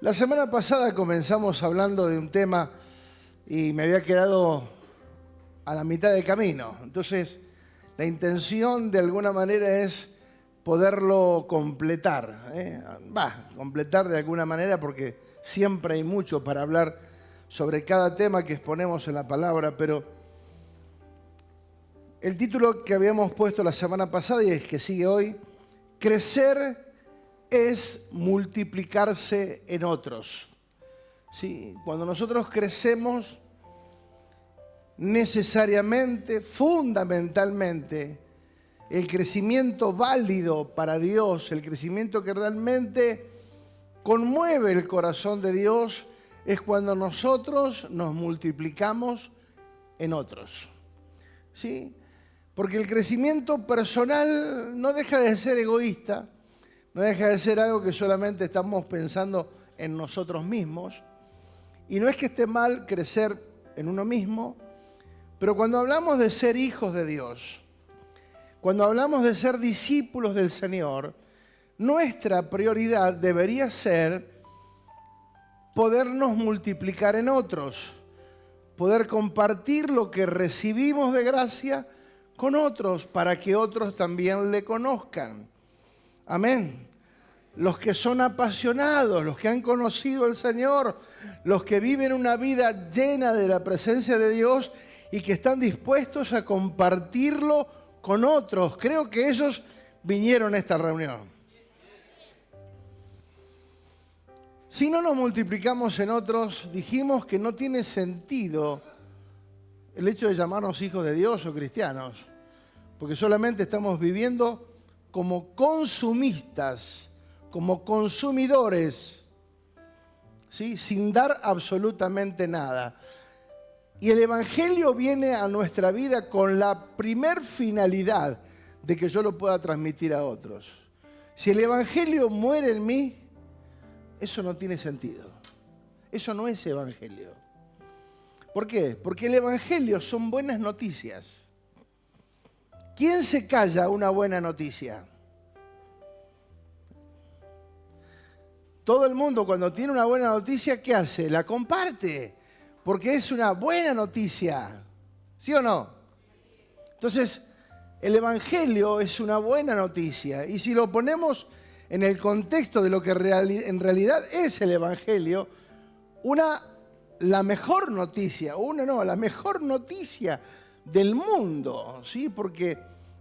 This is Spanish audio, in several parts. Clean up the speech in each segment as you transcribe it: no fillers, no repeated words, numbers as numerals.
La semana pasada comenzamos hablando de un tema y me había quedado a la mitad de camino. Entonces, la intención de alguna manera es poderlo completar. Completar de alguna manera porque siempre hay mucho para hablar sobre cada tema que exponemos en la palabra, pero el título que habíamos puesto la semana pasada y el que sigue hoy, crecer es multiplicarse en otros. ¿Sí? Cuando nosotros crecemos, necesariamente, fundamentalmente, el crecimiento válido para Dios, el crecimiento que realmente conmueve el corazón de Dios, es cuando nosotros nos multiplicamos en otros. ¿Sí? Porque el crecimiento personal no deja de ser egoísta, no deja de ser algo que solamente estamos pensando en nosotros mismos. Y no es que esté mal crecer en uno mismo, pero cuando hablamos de ser hijos de Dios, cuando hablamos de ser discípulos del Señor, nuestra prioridad debería ser podernos multiplicar en otros, poder compartir lo que recibimos de gracia con otros para que otros también le conozcan. Amén. Los que son apasionados, los que han conocido al Señor, los que viven una vida llena de la presencia de Dios y que están dispuestos a compartirlo con otros. Creo que ellos vinieron a esta reunión. Si no nos multiplicamos en otros, dijimos que no tiene sentido el hecho de llamarnos hijos de Dios o cristianos, porque solamente estamos viviendo como consumistas, como consumidores, ¿sí? Sin dar absolutamente nada. Y el Evangelio viene a nuestra vida con la primer finalidad de que yo lo pueda transmitir a otros. Si el Evangelio muere en mí, eso no tiene sentido. Eso no es Evangelio. ¿Por qué? Porque el Evangelio son buenas noticias. ¿Quién se calla una buena noticia? Todo el mundo cuando tiene una buena noticia, ¿qué hace? La comparte, porque es una buena noticia. ¿Sí o no? Entonces, el Evangelio es una buena noticia. Y si lo ponemos en el contexto de lo que en realidad es el Evangelio, la mejor noticia, la mejor noticia del mundo, ¿sí? Porque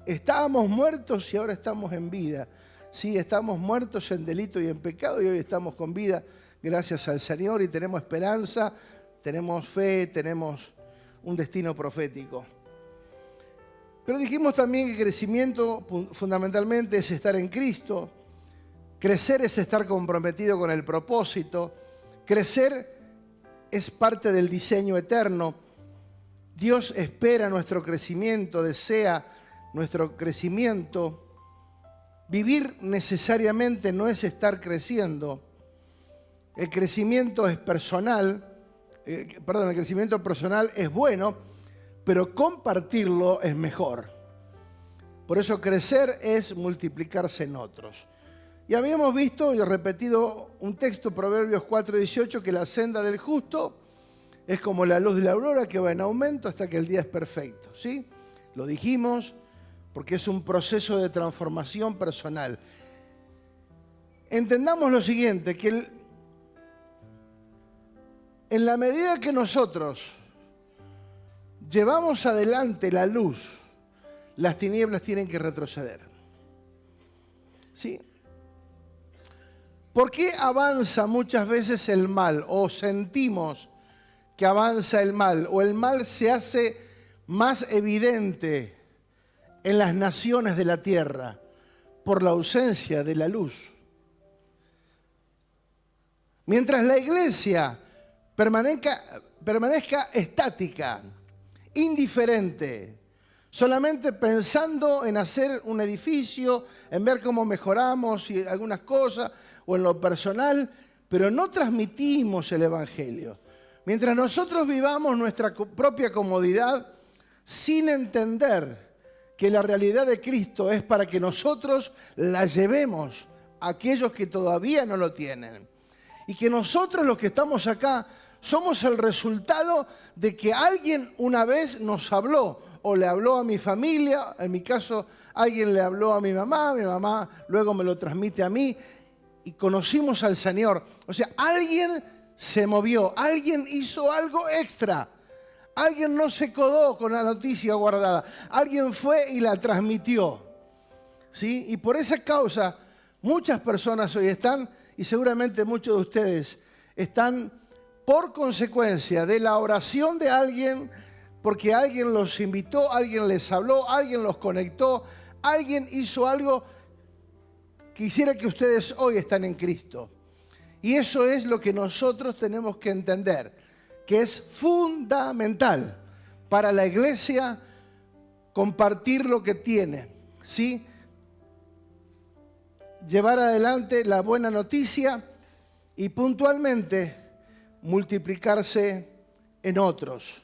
estábamos muertos y ahora estamos en vida. Sí, estamos muertos en delito y en pecado y hoy estamos con vida gracias al Señor y tenemos esperanza, tenemos fe, tenemos un destino profético. Pero dijimos también que crecimiento fundamentalmente es estar en Cristo, crecer es estar comprometido con el propósito, crecer es parte del diseño eterno. Dios espera nuestro crecimiento, desea nuestro crecimiento. Vivir necesariamente no es estar creciendo. El crecimiento es personal, el crecimiento personal es bueno, pero compartirlo es mejor. Por eso crecer es multiplicarse en otros. Y habíamos visto y repetido un texto, Proverbios 4:18, que la senda del justo es como la luz de la aurora que va en aumento hasta que el día es perfecto. ¿Sí? Lo dijimos porque es un proceso de transformación personal. Entendamos lo siguiente, que en la medida que nosotros llevamos adelante la luz, las tinieblas tienen que retroceder. ¿Sí? ¿Por qué avanza muchas veces el mal o sentimos que avanza el mal o el mal se hace más evidente en las naciones de la tierra? Por la ausencia de la luz. Mientras la iglesia permanezca estática, indiferente, solamente pensando en hacer un edificio, en ver cómo mejoramos y algunas cosas, o en lo personal, pero no transmitimos el Evangelio. Mientras nosotros vivamos nuestra propia comodidad, sin entender que la realidad de Cristo es para que nosotros la llevemos a aquellos que todavía no lo tienen. Y que nosotros los que estamos acá somos el resultado de que alguien una vez nos habló, o le habló a mi familia, en mi caso alguien le habló a mi mamá luego me lo transmite a mí, y conocimos al Señor. O sea, alguien se movió, alguien hizo algo extra. Alguien no se quedó con la noticia guardada. Alguien fue y la transmitió. ¿Sí? Y por esa causa, muchas personas hoy están, y seguramente muchos de ustedes están por consecuencia de la oración de alguien, porque alguien los invitó, alguien les habló, alguien los conectó, alguien hizo algo que hiciera que ustedes hoy están en Cristo. Y eso es lo que nosotros tenemos que entender, que es fundamental para la iglesia compartir lo que tiene, ¿sí? Llevar adelante la buena noticia y puntualmente multiplicarse en otros.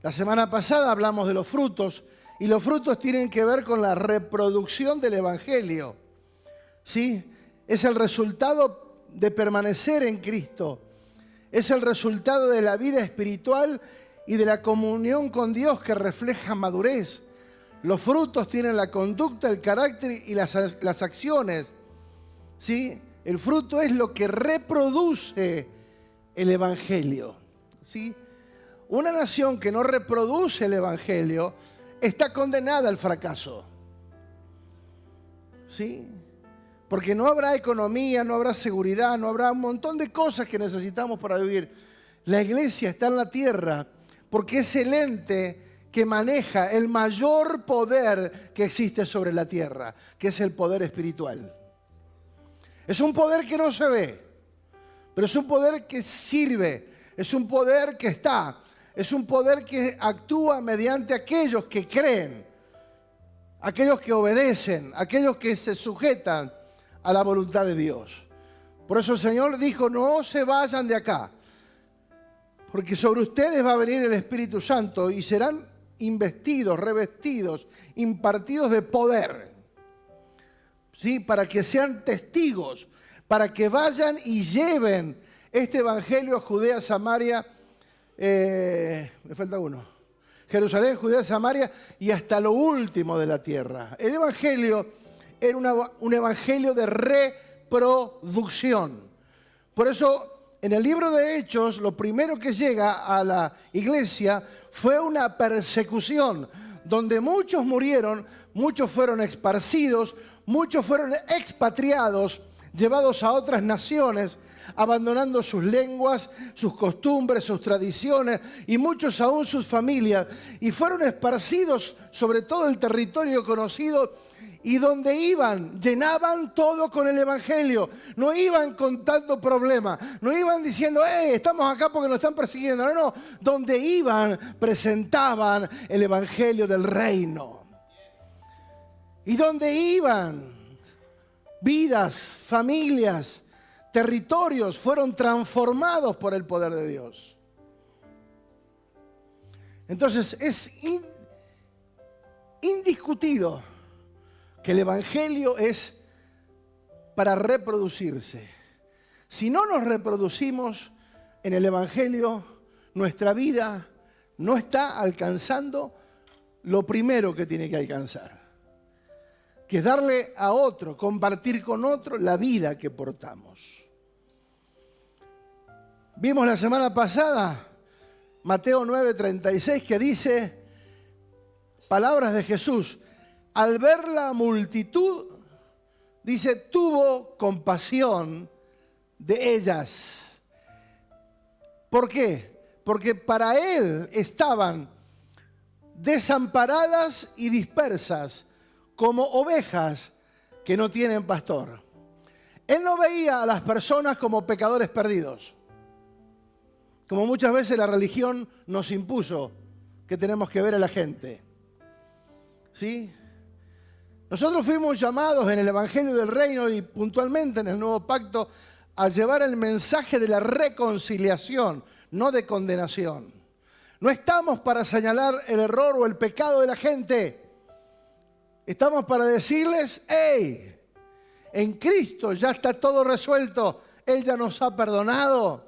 La semana pasada hablamos de los frutos y los frutos tienen que ver con la reproducción del Evangelio, ¿sí? Es el resultado de permanecer en Cristo. Es el resultado de la vida espiritual y de la comunión con Dios que refleja madurez. Los frutos tienen la conducta, el carácter y las acciones, ¿sí? El fruto es lo que reproduce el Evangelio, ¿sí? Una nación que no reproduce el Evangelio está condenada al fracaso, ¿sí? Porque no habrá economía, no habrá seguridad, no habrá un montón de cosas que necesitamos para vivir. La iglesia está en la tierra porque es el ente que maneja el mayor poder que existe sobre la tierra, que es el poder espiritual. Es un poder que no se ve, pero es un poder que sirve, es un poder que está, es un poder que actúa mediante aquellos que creen, aquellos que obedecen, aquellos que se sujetan a la voluntad de Dios. Por eso el Señor dijo, no se vayan de acá, porque sobre ustedes va a venir el Espíritu Santo y serán investidos, revestidos, impartidos de poder, ¿sí? Para que sean testigos, para que vayan y lleven este Evangelio a Judea, Samaria, me falta uno, Jerusalén, Judea, Samaria y hasta lo último de la tierra. El Evangelio era un evangelio de reproducción. Por eso, en el libro de Hechos, lo primero que llega a la iglesia fue una persecución, donde muchos murieron, muchos fueron esparcidos, muchos fueron expatriados, llevados a otras naciones, abandonando sus lenguas, sus costumbres, sus tradiciones y muchos aún sus familias, y fueron esparcidos sobre todo el territorio conocido. Y donde iban, llenaban todo con el Evangelio. No iban contando problemas. No iban diciendo, estamos acá porque nos están persiguiendo. No, no. Donde iban, presentaban el Evangelio del reino. Y donde iban, vidas, familias, territorios fueron transformados por el poder de Dios. Entonces es indiscutido que el Evangelio es para reproducirse. Si no nos reproducimos en el Evangelio, nuestra vida no está alcanzando lo primero que tiene que alcanzar, que es darle a otro, compartir con otro la vida que portamos. Vimos la semana pasada Mateo 9:36 que dice, palabras de Jesús, al ver la multitud, Dice, tuvo compasión de ellas. ¿Por qué? Porque para él estaban desamparadas y dispersas como ovejas que no tienen pastor. Él no veía a las personas como pecadores perdidos, como muchas veces la religión nos impuso que tenemos que ver a la gente. ¿Sí? Nosotros fuimos llamados en el Evangelio del Reino y puntualmente en el Nuevo Pacto a llevar el mensaje de la reconciliación, no de condenación. No estamos para señalar el error o el pecado de la gente. Estamos para decirles, ¡hey! En Cristo ya está todo resuelto. Él ya nos ha perdonado.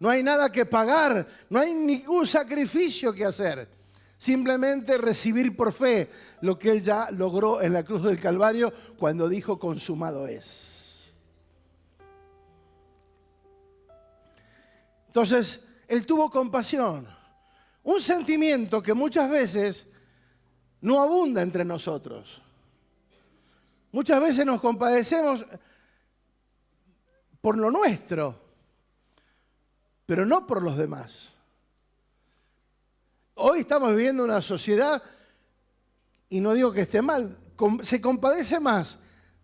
No hay nada que pagar. No hay ningún sacrificio que hacer. Simplemente recibir por fe lo que Él ya logró en la cruz del Calvario cuando dijo consumado es. Entonces, Él tuvo compasión. Un sentimiento que muchas veces no abunda entre nosotros. Muchas veces nos compadecemos por lo nuestro, pero no por los demás. Hoy estamos viviendo una sociedad, y no digo que esté mal, se compadece más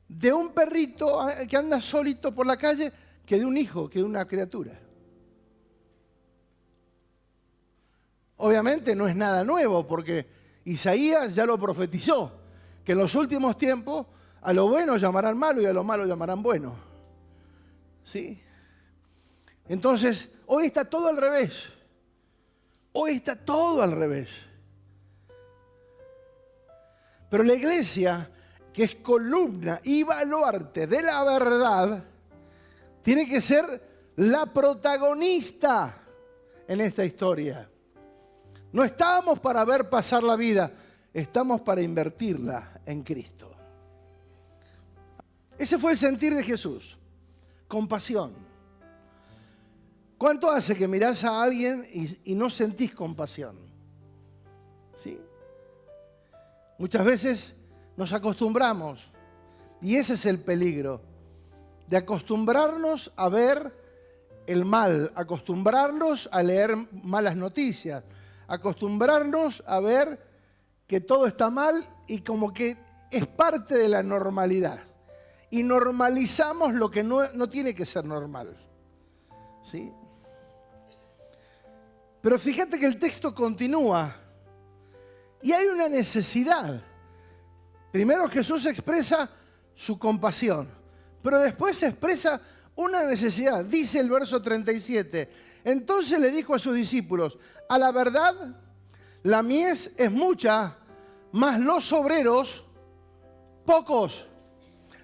de un perrito que anda solito por la calle que de un hijo, que de una criatura. Obviamente no es nada nuevo, porque Isaías ya lo profetizó, que en los últimos tiempos a lo bueno llamarán malo y a lo malo llamarán bueno. ¿Sí? Entonces, hoy está todo al revés. Hoy está todo al revés. Pero la iglesia, que es columna y baluarte de la verdad, tiene que ser la protagonista en esta historia. No estamos para ver pasar la vida, estamos para invertirla en Cristo. Ese fue el sentir de Jesús, compasión. ¿Cuánto hace que mirás a alguien y no sentís compasión? ¿Sí? Muchas veces nos acostumbramos, y ese es el peligro, de acostumbrarnos a ver el mal, acostumbrarnos a leer malas noticias, acostumbrarnos a ver que todo está mal y como que es parte de la normalidad. Y normalizamos lo que no tiene que ser normal. ¿Sí? Pero fíjate que el texto continúa y hay una necesidad. Primero Jesús expresa su compasión, pero después expresa una necesidad. Dice el verso 37, entonces le dijo a sus discípulos, a la verdad, la mies es mucha, mas los obreros pocos.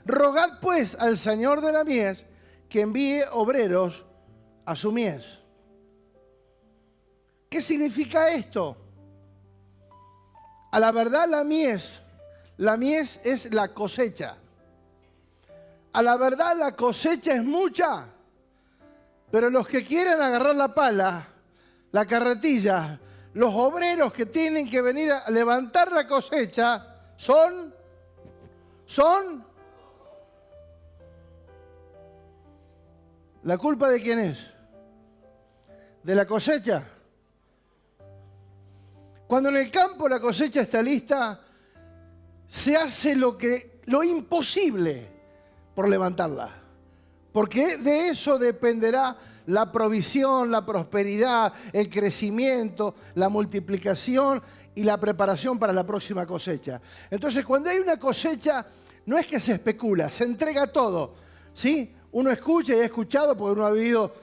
Rogad pues al Señor de la mies que envíe obreros a su mies. ¿Qué significa esto? A la verdad la mies es la cosecha. A la verdad la cosecha es mucha, pero los que quieren agarrar la pala, la carretilla, los obreros que tienen que venir a levantar la cosecha son ¿la culpa de quién es? ¿De la cosecha? Cuando en el campo la cosecha está lista, se hace lo imposible por levantarla. Porque de eso dependerá la provisión, la prosperidad, el crecimiento, la multiplicación y la preparación para la próxima cosecha. Entonces, cuando hay una cosecha, no es que se especula, se entrega todo, ¿sí? Uno escucha y ha escuchado, porque uno ha vivido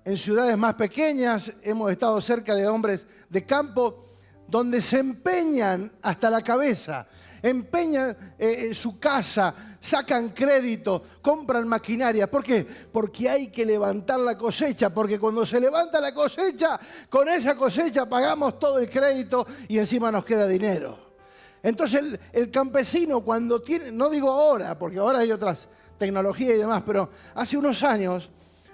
en ciudades más pequeñas, hemos estado cerca de hombres de campo, donde se empeñan hasta la cabeza, empeñan su casa, sacan crédito, compran maquinaria. ¿Por qué? Porque hay que levantar la cosecha, porque cuando se levanta la cosecha, con esa cosecha pagamos todo el crédito y encima nos queda dinero. Entonces el campesino cuando tiene, no digo ahora, porque ahora hay otras tecnologías y demás, pero hace unos años,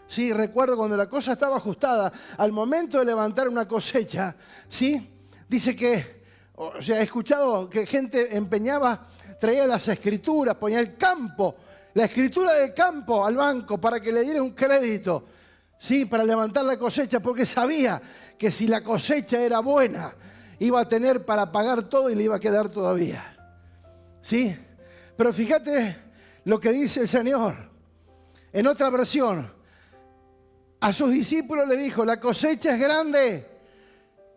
sí, recuerdo cuando la cosa estaba ajustada, al momento de levantar una cosecha, ¿sí? Dice que, he escuchado que gente empeñaba, traía las escrituras, ponía el campo la escritura del campo al banco para que le diera un crédito, ¿sí? Para levantar la cosecha, porque sabía que si la cosecha era buena, iba a tener para pagar todo y le iba a quedar todavía. ¿Sí? Pero fíjate lo que dice el Señor. En otra versión, a sus discípulos le dijo, la cosecha es grande,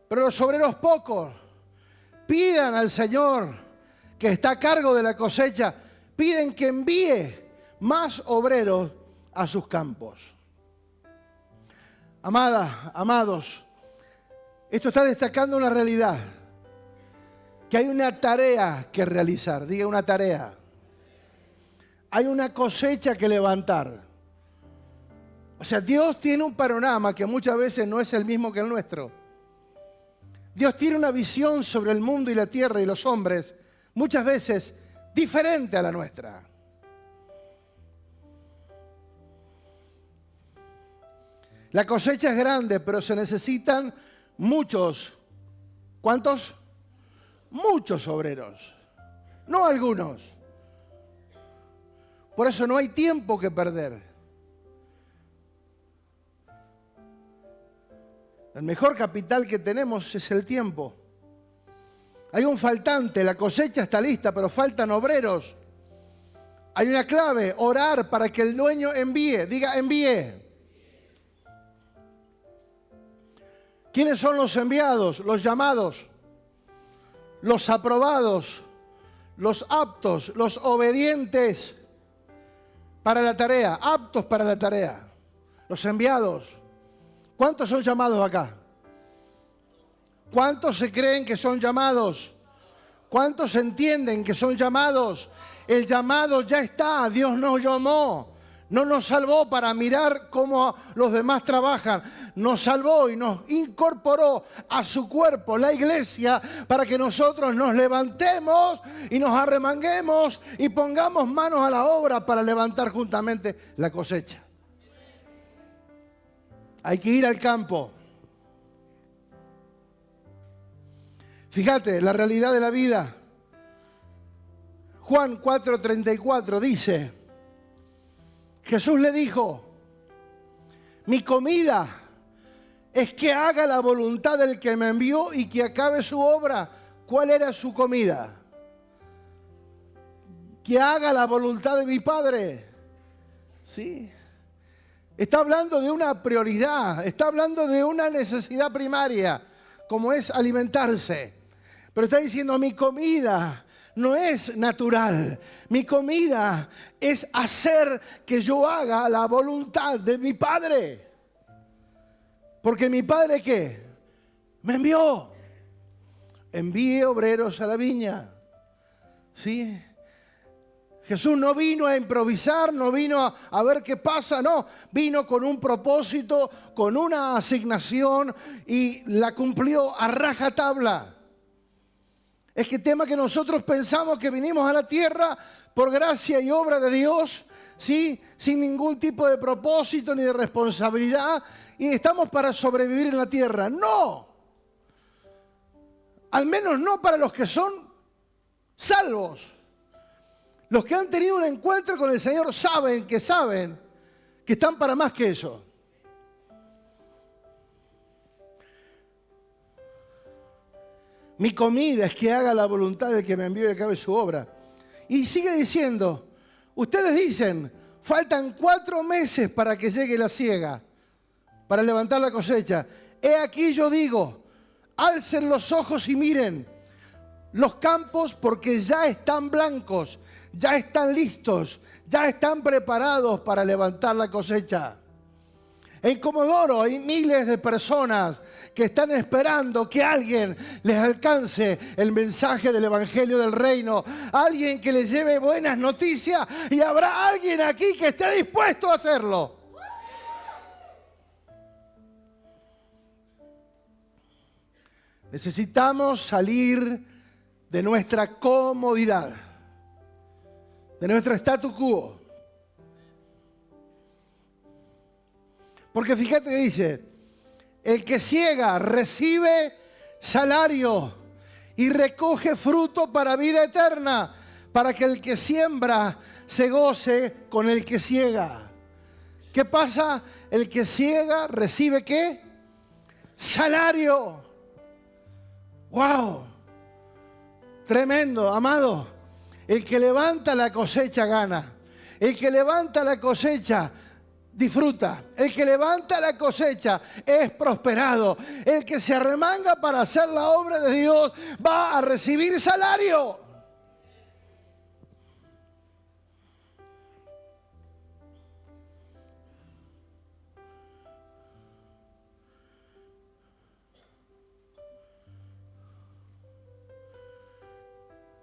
pero los obreros pocos. Pidan al Señor, que está a cargo de la cosecha, piden que envíe más obreros a sus campos. Amadas, amados, esto está destacando una realidad, que hay una tarea que realizar. Diga, una tarea. Hay una cosecha que levantar. O sea, Dios tiene un panorama que muchas veces no es el mismo que el nuestro. Dios tiene una visión sobre el mundo y la tierra y los hombres, muchas veces diferente a la nuestra. La cosecha es grande, pero se necesitan muchos. ¿Cuántos? Muchos obreros, no algunos. Por eso no hay tiempo que perder. El mejor capital que tenemos es el tiempo. Hay un faltante, la cosecha está lista, pero faltan obreros. Hay una clave, orar para que el dueño envíe. Diga, envíe. ¿Quiénes son los enviados? Los llamados, los aprobados, los aptos, los obedientes para la tarea, aptos para la tarea, los enviados. ¿Cuántos son llamados acá? ¿Cuántos se creen que son llamados? ¿Cuántos entienden que son llamados? El llamado ya está, Dios nos llamó. No nos salvó para mirar cómo los demás trabajan. Nos salvó y nos incorporó a su cuerpo, la iglesia, para que nosotros nos levantemos y nos arremanguemos y pongamos manos a la obra para levantar juntamente la cosecha. Hay que ir al campo. Fíjate, la realidad de la vida. Juan 4:34 dice, Jesús le dijo, mi comida es que haga la voluntad del que me envió y que acabe su obra. ¿Cuál era su comida? Que haga la voluntad de mi Padre. ¿Sí? Está hablando de una prioridad, está hablando de una necesidad primaria, como es alimentarse. Pero está diciendo, mi comida no es natural. Mi comida es hacer que yo haga la voluntad de mi Padre. Porque mi Padre, ¿qué? Me envió. Envíe obreros a la viña. ¿Sí? Jesús no vino a improvisar, no vino a ver qué pasa, no. Vino con un propósito, con una asignación y la cumplió a rajatabla. Es que tema que nosotros pensamos que vinimos a la tierra por gracia y obra de Dios, ¿sí? Sin ningún tipo de propósito ni de responsabilidad, y estamos para sobrevivir en la tierra. ¡No! Al menos no para los que son salvos. Los que han tenido un encuentro con el Señor saben que están para más que eso. Mi comida es que haga la voluntad del que me envió y acabe su obra. Y sigue diciendo, ustedes dicen, faltan 4 meses para que llegue la siega, para levantar la cosecha. He aquí yo digo, alcen los ojos y miren los campos porque ya están blancos, ya están listos, ya están preparados para levantar la cosecha. En Comodoro hay miles de personas que están esperando que alguien les alcance el mensaje del Evangelio del Reino, alguien que les lleve buenas noticias, y habrá alguien aquí que esté dispuesto a hacerlo. Necesitamos salir de nuestra comodidad, de nuestro statu quo. Porque fíjate que dice, el que siega recibe salario y recoge fruto para vida eterna, para que el que siembra se goce con el que siega. ¿Qué pasa? El que siega recibe ¿qué? Salario. ¡Wow! Tremendo, amado. El que levanta la cosecha gana. El que levanta la cosecha disfruta. El que levanta la cosecha es prosperado. El que se arremanga para hacer la obra de Dios va a recibir salario.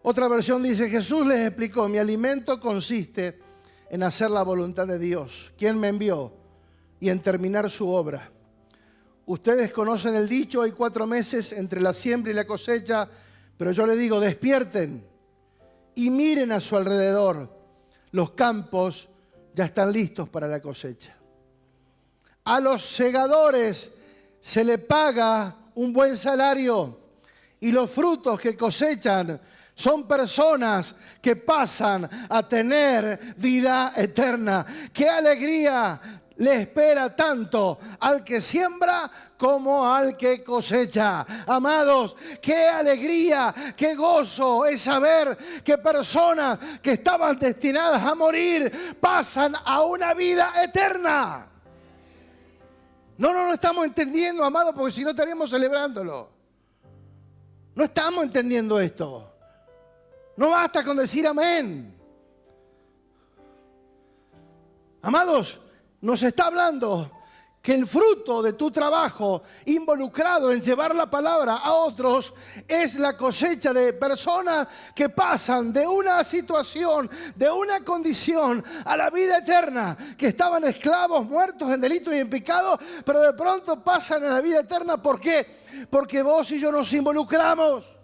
Otra versión dice, Jesús les explicó, mi alimento consiste en hacer la voluntad de Dios, quien me envió, y en terminar su obra. Ustedes conocen el dicho, hay 4 meses entre la siembra y la cosecha, pero yo les digo, despierten y miren a su alrededor. Los campos ya están listos para la cosecha. A los segadores se le paga un buen salario y los frutos que cosechan son personas que pasan a tener vida eterna. ¡Qué alegría le espera tanto al que siembra como al que cosecha! Amados, qué alegría, qué gozo es saber que personas que estaban destinadas a morir pasan a una vida eterna. No lo estamos entendiendo, amados, porque si no estaríamos celebrándolo. No estamos entendiendo esto. No basta con decir amén. Amados, nos está hablando que el fruto de tu trabajo involucrado en llevar la palabra a otros es la cosecha de personas que pasan de una situación, de una condición a la vida eterna, que estaban esclavos, muertos en delitos y en pecados, pero de pronto pasan a la vida eterna. ¿Por qué? Porque vos y yo nos involucramos.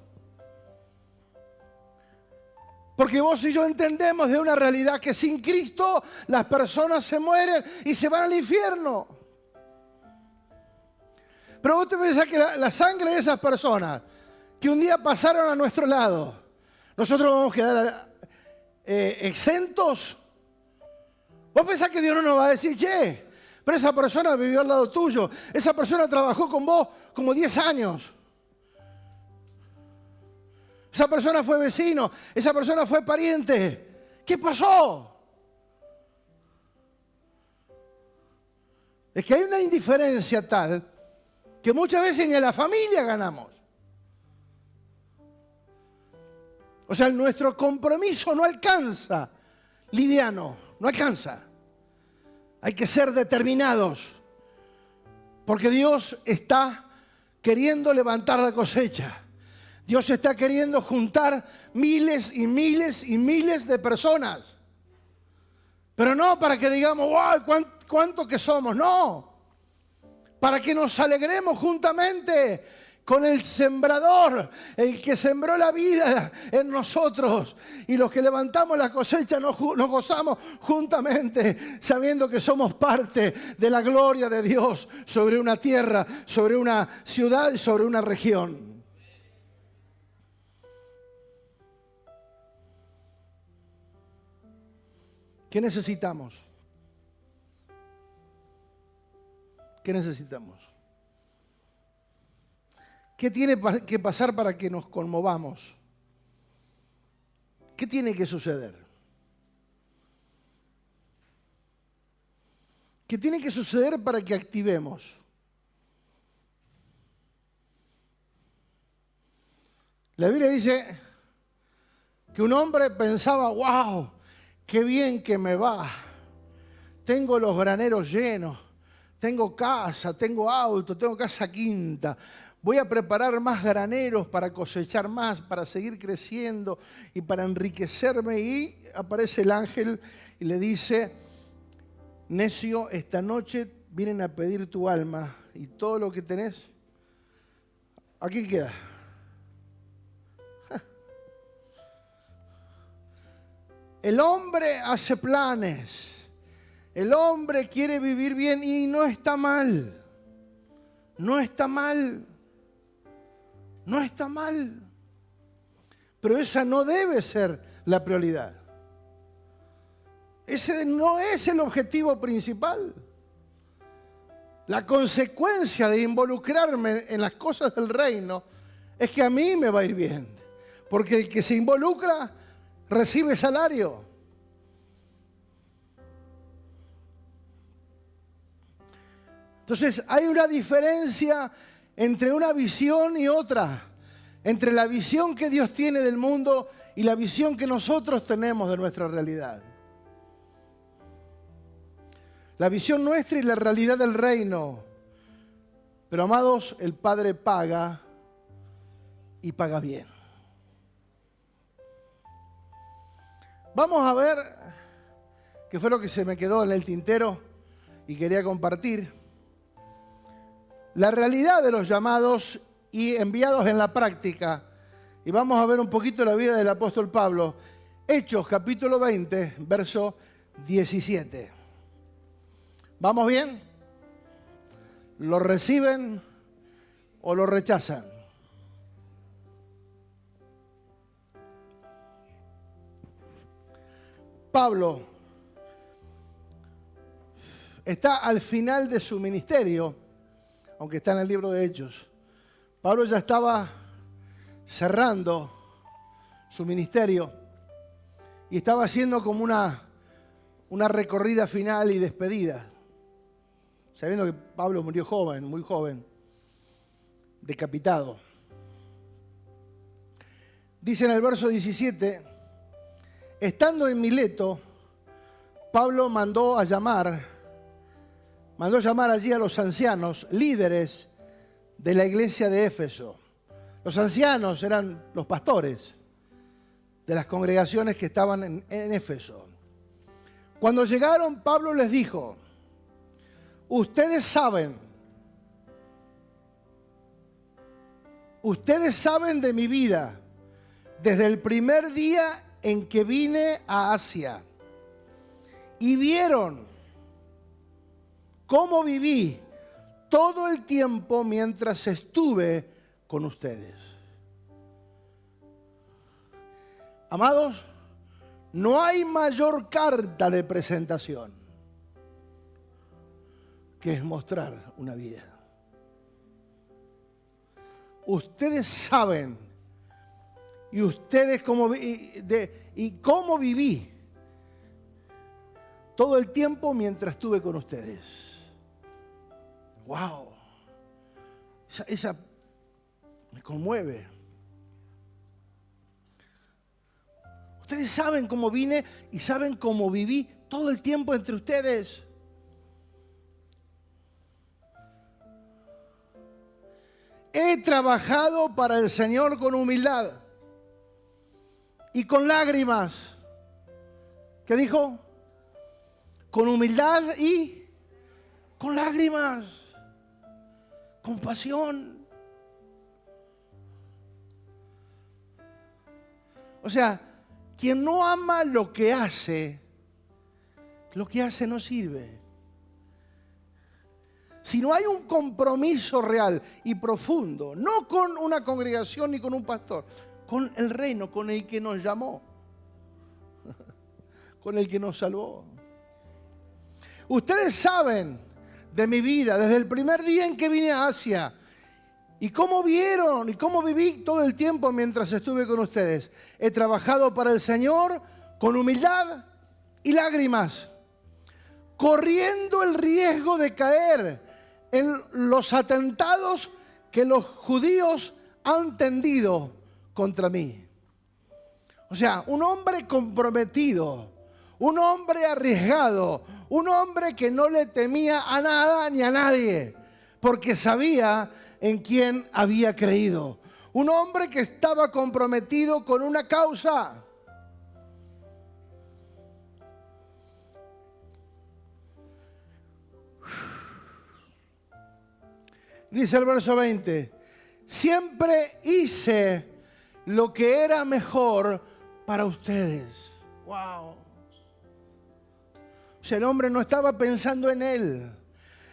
Porque vos y yo entendemos de una realidad que sin Cristo las personas se mueren y se van al infierno. Pero vos te pensás que la sangre de esas personas que un día pasaron a nuestro lado, nosotros vamos a quedar exentos. Vos pensás que Dios no nos va a decir, che, pero esa persona vivió al lado tuyo, esa persona trabajó con vos como 10 años. Esa persona fue vecino, esa persona fue pariente. ¿Qué pasó? Es que hay una indiferencia tal que muchas veces ni a la familia ganamos. O sea, nuestro compromiso no alcanza, liviano, no alcanza. Hay que ser determinados, porque Dios está queriendo levantar la cosecha. Dios está queriendo juntar miles y miles y miles de personas. Pero no para que digamos, wow, cuánto que somos, no. Para que nos alegremos juntamente con el sembrador, el que sembró la vida en nosotros. Y los que levantamos la cosecha nos gozamos juntamente, sabiendo que somos parte de la gloria de Dios sobre una tierra, sobre una ciudad y sobre una región. ¿Qué necesitamos? ¿Qué necesitamos? ¿Qué tiene que pasar para que nos conmovamos? ¿Qué tiene que suceder? ¿Qué tiene que suceder para que activemos? La Biblia dice que un hombre pensaba, wow, qué bien que me va. Tengo los graneros llenos. Tengo casa, tengo auto, tengo casa quinta. Voy a preparar más graneros para cosechar más, para seguir creciendo y para enriquecerme. Y aparece el ángel y le dice, necio, esta noche vienen a pedir tu alma y todo lo que tenés, aquí queda. El hombre hace planes, el hombre quiere vivir bien y no está mal, no está mal, no está mal. Pero esa no debe ser la prioridad. Ese no es el objetivo principal. La consecuencia de involucrarme en las cosas del reino es que a mí me va a ir bien. Porque el que se involucra recibe salario. Entonces hay una diferencia entre una visión y otra. Entre la visión que Dios tiene del mundo y la visión que nosotros tenemos de nuestra realidad. La visión nuestra y la realidad del reino. Pero amados, el Padre paga y paga bien. Vamos a ver qué fue lo que se me quedó en el tintero y quería compartir. La realidad de los llamados y enviados en la práctica. Y vamos a ver un poquito la vida del apóstol Pablo. Hechos capítulo 20, verso 17. ¿Vamos bien? ¿Lo reciben o lo rechazan? Pablo está al final de su ministerio, aunque está en el libro de Hechos. Pablo ya estaba cerrando su ministerio y estaba haciendo como una recorrida final y despedida. Sabiendo que Pablo murió joven, muy joven, decapitado. Dice en el verso 17, estando en Mileto, Pablo mandó llamar allí a los ancianos, líderes de la iglesia de Éfeso. Los ancianos eran los pastores de las congregaciones que estaban en Éfeso. Cuando llegaron, Pablo les dijo, ustedes saben de mi vida desde el primer día en que vine a Asia y vieron cómo viví todo el tiempo mientras estuve con ustedes. Amados, no hay mayor carta de presentación que es mostrar una vida. Ustedes saben y cómo viví todo el tiempo mientras estuve con ustedes. ¡Wow! Esa me conmueve. Ustedes saben cómo vine y saben cómo viví todo el tiempo entre ustedes. He trabajado para el Señor con humildad y con lágrimas. ¿Qué dijo? Con humildad y con lágrimas. Con pasión. O sea, quien no ama lo que hace no sirve. Si no hay un compromiso real y profundo, no con una congregación ni con un pastor, con el reino, con el que nos llamó, con el que nos salvó. Ustedes saben de mi vida desde el primer día en que vine a Asia y cómo vieron y cómo viví todo el tiempo mientras estuve con ustedes. He trabajado para el Señor con humildad y lágrimas, corriendo el riesgo de caer en los atentados que los judíos han tendido contra mí. O sea, un hombre comprometido, un hombre arriesgado, un hombre que no le temía a nada ni a nadie, porque sabía en quién había creído. Un hombre que estaba comprometido con una causa. Dice el verso 20, siempre hice lo que era mejor para ustedes. Wow. O sea, el hombre no estaba pensando en él.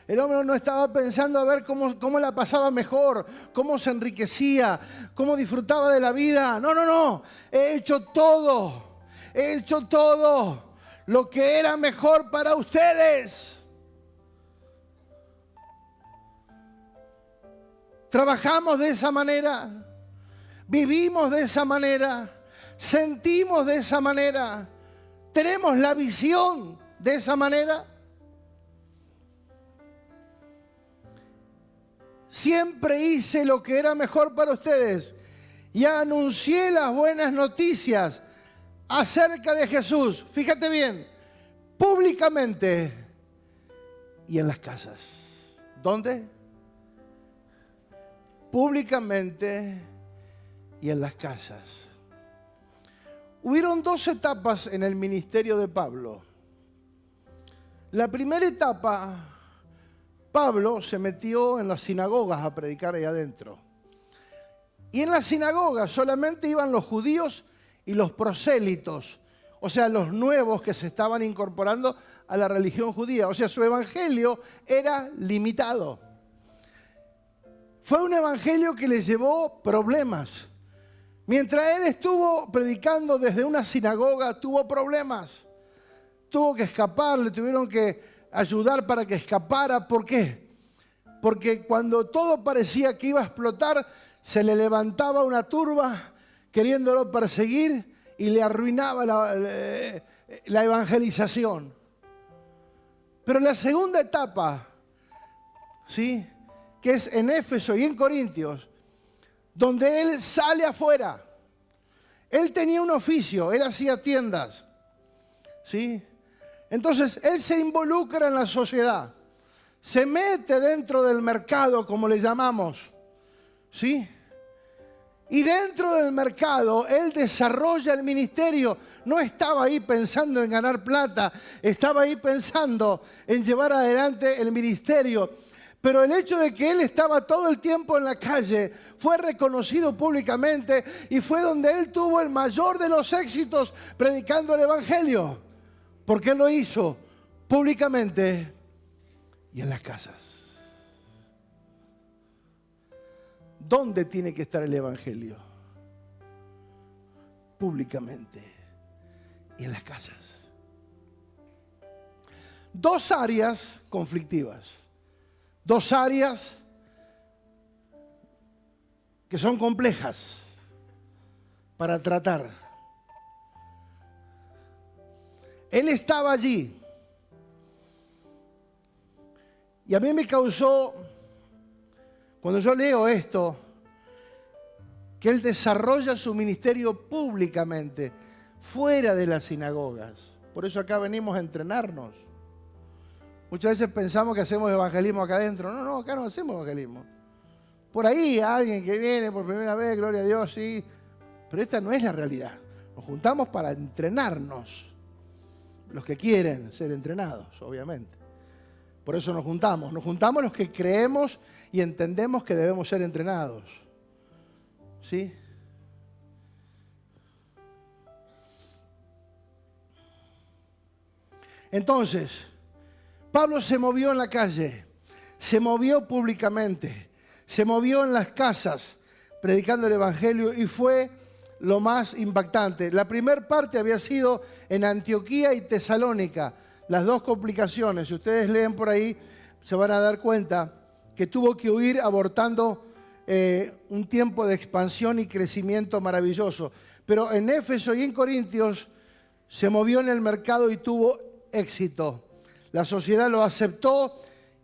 El hombre no estaba pensando a ver cómo la pasaba mejor, cómo se enriquecía, cómo disfrutaba de la vida. No. He hecho todo he hecho todo lo que era mejor para ustedes. Trabajamos de esa manera, vivimos de esa manera, sentimos de esa manera, tenemos la visión de esa manera. Siempre hice lo que era mejor para ustedes y anuncié las buenas noticias acerca de Jesús. Fíjate bien, públicamente y en las casas. ¿Dónde? Públicamente y en las casas. Hubieron 2 etapas en el ministerio de Pablo. La primera etapa, Pablo se metió en las sinagogas a predicar ahí adentro. Y en las sinagogas solamente iban los judíos y los prosélitos, o sea, los nuevos que se estaban incorporando a la religión judía. O sea, su evangelio era limitado. Fue un evangelio que le llevó problemas. Mientras él estuvo predicando desde una sinagoga, tuvo problemas. Tuvo que escapar, le tuvieron que ayudar para que escapara. ¿Por qué? Porque cuando todo parecía que iba a explotar, se le levantaba una turba queriéndolo perseguir y le arruinaba la evangelización. Pero la segunda etapa, ¿sí?, que es en Éfeso y en Corintios, donde él sale afuera. Él tenía un oficio, él hacía tiendas, ¿sí? Entonces, él se involucra en la sociedad, se mete dentro del mercado, como le llamamos, ¿sí? Y dentro del mercado, él desarrolla el ministerio. No estaba ahí pensando en ganar plata, estaba ahí pensando en llevar adelante el ministerio. Pero el hecho de que él estaba todo el tiempo en la calle fue reconocido públicamente y fue donde él tuvo el mayor de los éxitos predicando el evangelio. Porque él lo hizo públicamente y en las casas. ¿Dónde tiene que estar el evangelio? Públicamente y en las casas. 2 áreas conflictivas. 2 áreas que son complejas para tratar. Él estaba allí y a mí me causó, cuando yo leo esto, que él desarrolla su ministerio públicamente, fuera de las sinagogas. Por eso acá venimos a entrenarnos. Muchas veces pensamos que hacemos evangelismo acá adentro. No, acá no hacemos evangelismo. Por ahí alguien que viene por primera vez, gloria a Dios, sí. Pero esta no es la realidad. Nos juntamos para entrenarnos. Los que quieren ser entrenados, obviamente. Por eso nos juntamos. Nos juntamos los que creemos y entendemos que debemos ser entrenados. ¿Sí? Entonces, Pablo se movió en la calle, se movió públicamente, se movió en las casas predicando el evangelio y fue lo más impactante. La primera parte había sido en Antioquía y Tesalónica, las 2 complicaciones. Si ustedes leen por ahí, se van a dar cuenta que tuvo que huir abortando un tiempo de expansión y crecimiento maravilloso. Pero en Éfeso y en Corintios se movió en el mercado y tuvo éxito. La sociedad lo aceptó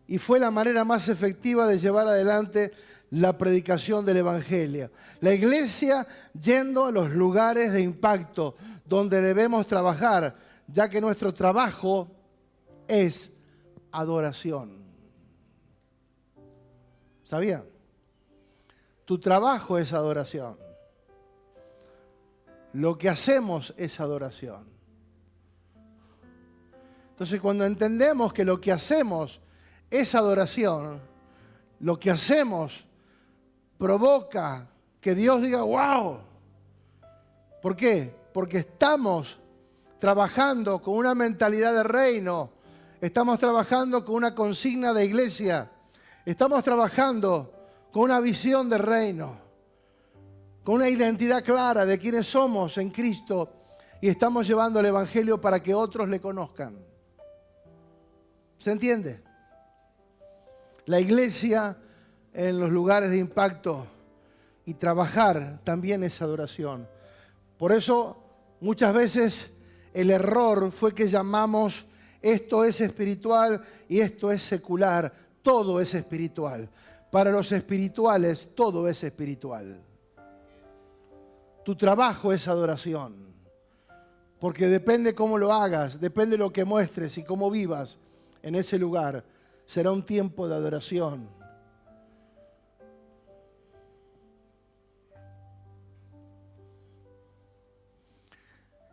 y fue la manera más efectiva de llevar adelante la predicación del evangelio. La iglesia yendo a los lugares de impacto donde debemos trabajar, ya que nuestro trabajo es adoración. ¿Sabía? Tu trabajo es adoración. Lo que hacemos es adoración. Entonces, cuando entendemos que lo que hacemos es adoración, lo que hacemos provoca que Dios diga, ¡wow! ¿Por qué? Porque estamos trabajando con una mentalidad de reino, estamos trabajando con una consigna de iglesia, estamos trabajando con una visión de reino, con una identidad clara de quiénes somos en Cristo y estamos llevando el Evangelio para que otros le conozcan. ¿Se entiende? La iglesia en los lugares de impacto y trabajar también es adoración. Por eso muchas veces el error fue que llamamos esto es espiritual y esto es secular. Todo es espiritual. Para los espirituales todo es espiritual. Tu trabajo es adoración. Porque depende cómo lo hagas, depende lo que muestres y cómo vivas en ese lugar. Será un tiempo de adoración.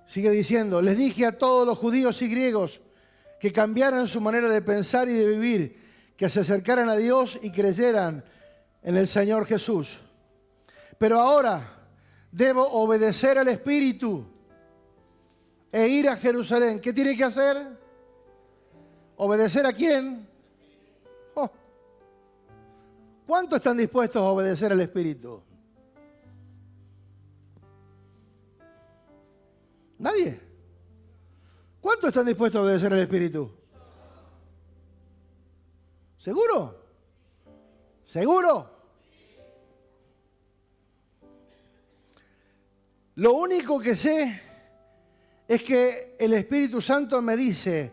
Sigue diciendo, les dije a todos los judíos y griegos que cambiaran su manera de pensar y de vivir, que se acercaran a Dios y creyeran en el Señor Jesús. Pero ahora debo obedecer al Espíritu e ir a Jerusalén. ¿Qué tiene que hacer? ¿Obedecer a quién? Oh. ¿Cuántos están dispuestos a obedecer al Espíritu? ¿Nadie? ¿Cuántos están dispuestos a obedecer al Espíritu? ¿Seguro? ¿Seguro? Lo único que sé es que el Espíritu Santo me dice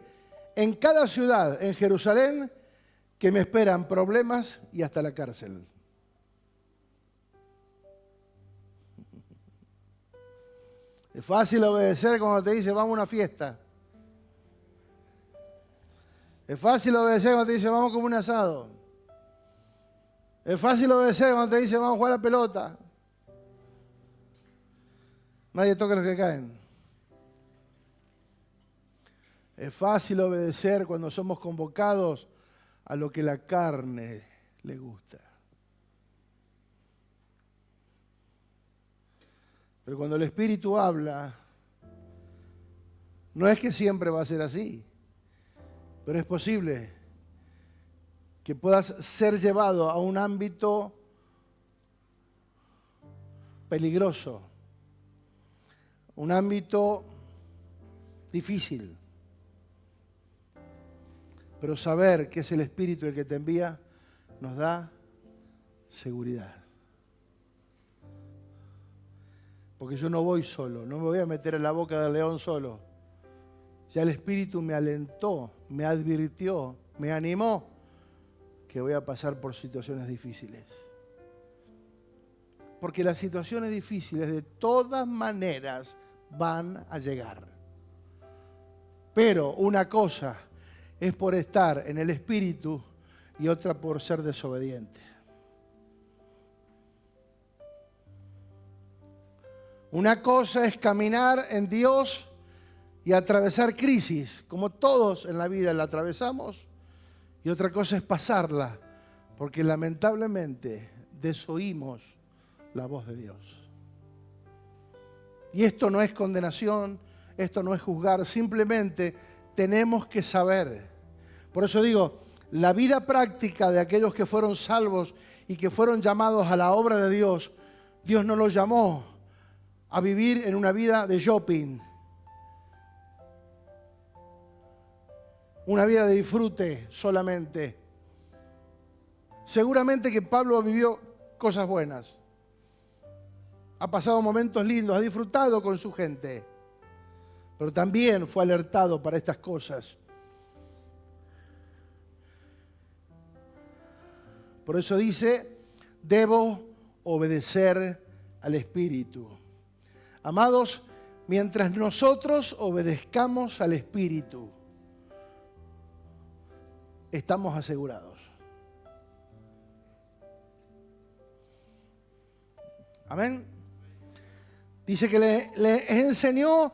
en cada ciudad, en Jerusalén, que me esperan problemas y hasta la cárcel. Es fácil obedecer cuando te dice vamos a una fiesta. Es fácil obedecer cuando te dice vamos a comer un asado. Es fácil obedecer cuando te dice vamos a jugar a la pelota. Nadie toca a los que caen. Es fácil obedecer cuando somos convocados a lo que la carne le gusta. Pero cuando el Espíritu habla, no es que siempre va a ser así, pero es posible que puedas ser llevado a un ámbito peligroso, un ámbito difícil. Pero saber que es el Espíritu el que te envía nos da seguridad. Porque yo no voy solo, no me voy a meter en la boca del león solo. Ya el Espíritu me alentó, me advirtió, me animó que voy a pasar por situaciones difíciles. Porque las situaciones difíciles de todas maneras van a llegar. Pero una cosa es por estar en el Espíritu y otra por ser desobediente. Una cosa es caminar en Dios y atravesar crisis, como todos en la vida la atravesamos, y otra cosa es pasarla, porque lamentablemente desoímos la voz de Dios. Y esto no es condenación, esto no es juzgar, simplemente tenemos que saber. Por eso digo, la vida práctica de aquellos que fueron salvos y que fueron llamados a la obra de Dios, Dios no los llamó a vivir en una vida de shopping, una vida de disfrute solamente. Seguramente que Pablo vivió cosas buenas, ha pasado momentos lindos, ha disfrutado con su gente, pero también fue alertado para estas cosas. Por eso dice, debo obedecer al Espíritu. Amados, mientras nosotros obedezcamos al Espíritu, estamos asegurados. Amén. Dice que le enseñó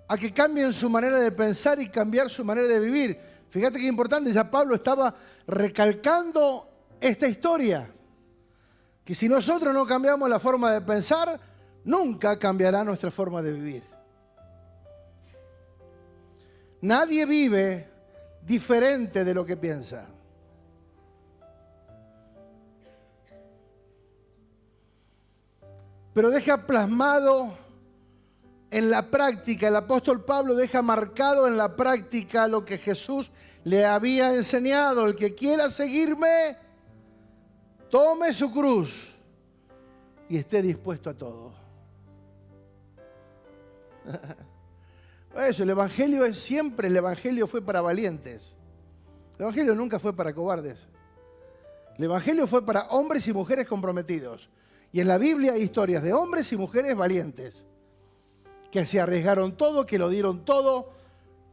a que cambien su manera de pensar y cambiar su manera de vivir. Fíjate qué importante, ya Pablo estaba recalcando esta historia. Que si nosotros no cambiamos la forma de pensar, nunca cambiará nuestra forma de vivir. Nadie vive diferente de lo que piensa. Pero deja plasmado en la práctica, el apóstol Pablo deja marcado en la práctica lo que Jesús le había enseñado. El que quiera seguirme, tome su cruz y esté dispuesto a todo. Por eso el Evangelio es siempre, el Evangelio fue para valientes. El Evangelio nunca fue para cobardes. El Evangelio fue para hombres y mujeres comprometidos. Y en la Biblia hay historias de hombres y mujeres valientes, que se arriesgaron todo, que lo dieron todo,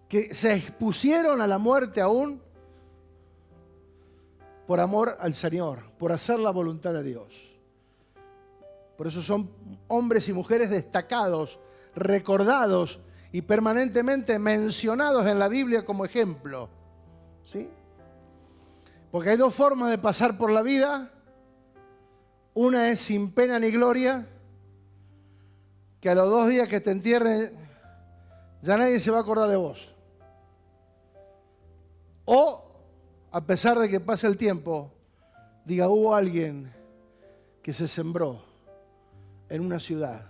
que se expusieron a la muerte aún por amor al Señor, por hacer la voluntad de Dios. Por eso son hombres y mujeres destacados, recordados y permanentemente mencionados en la Biblia como ejemplo. ¿Sí? Porque hay dos formas de pasar por la vida. Una es sin pena ni gloria, que a los 2 días que te entierren ya nadie se va a acordar de vos. O, a pesar de que pase el tiempo, diga, hubo alguien que se sembró en una ciudad.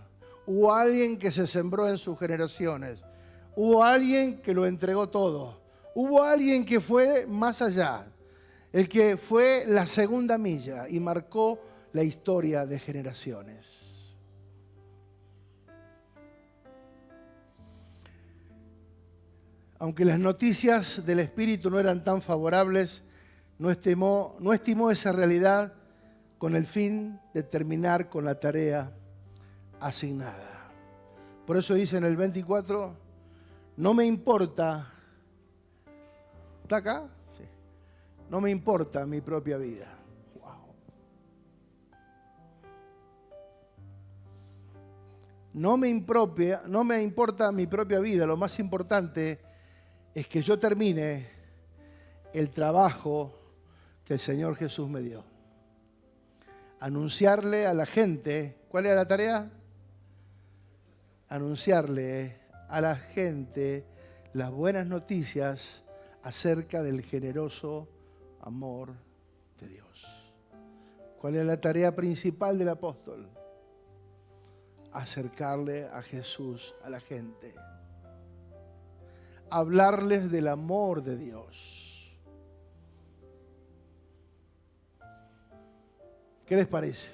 Hubo alguien que se sembró en sus generaciones. Hubo alguien que lo entregó todo. Hubo alguien que fue más allá. El que fue la segunda milla y marcó la historia de generaciones. Aunque las noticias del Espíritu no eran tan favorables, no estimó esa realidad con el fin de terminar con la tarea asignada. Por eso dice en el 24, no me importa, ¿está acá? Sí. No me importa mi propia vida. Wow. No me importa mi propia vida. Lo más importante es que yo termine el trabajo que el Señor Jesús me dio. Anunciarle a la gente, ¿cuál era la tarea? Anunciarle a la gente las buenas noticias acerca del generoso amor de Dios. ¿Cuál es la tarea principal del apóstol? Acercarle a Jesús a la gente. Hablarles del amor de Dios. ¿Qué les parece?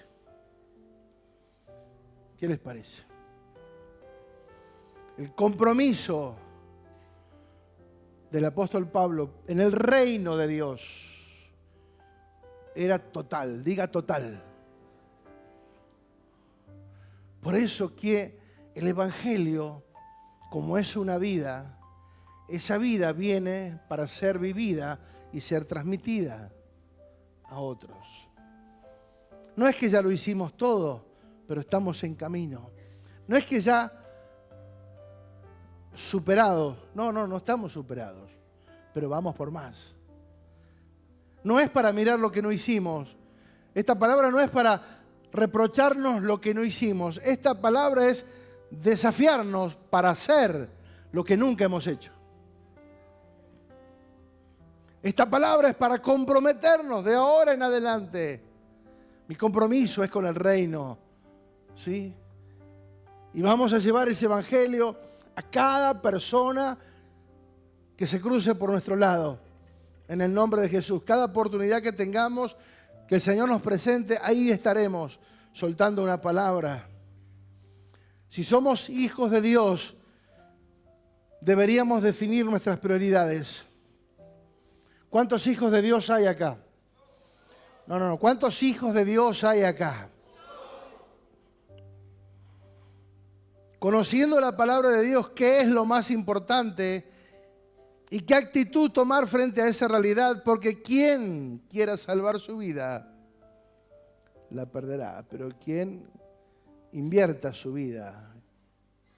¿Qué les parece? El compromiso del apóstol Pablo en el reino de Dios era total, diga total. Por eso que el Evangelio, como es una vida, esa vida viene para ser vivida y ser transmitida a otros. No es que ya lo hicimos todo, pero estamos en camino. No es que ya superados. No estamos superados, pero vamos por más. No es para mirar lo que no hicimos. Esta palabra no es para reprocharnos lo que no hicimos. Esta palabra es desafiarnos para hacer lo que nunca hemos hecho. Esta palabra es para comprometernos de ahora en adelante. Mi compromiso es con el reino, ¿sí? Y vamos a llevar ese evangelio a cada persona que se cruce por nuestro lado, en el nombre de Jesús. Cada oportunidad que tengamos, que el Señor nos presente, ahí estaremos soltando una palabra. Si somos hijos de Dios, deberíamos definir nuestras prioridades. ¿Cuántos hijos de Dios hay acá? No. ¿Cuántos hijos de Dios hay acá? Conociendo la palabra de Dios, ¿qué es lo más importante? ¿Y qué actitud tomar frente a esa realidad? Porque quien quiera salvar su vida, la perderá. Pero quien invierta su vida,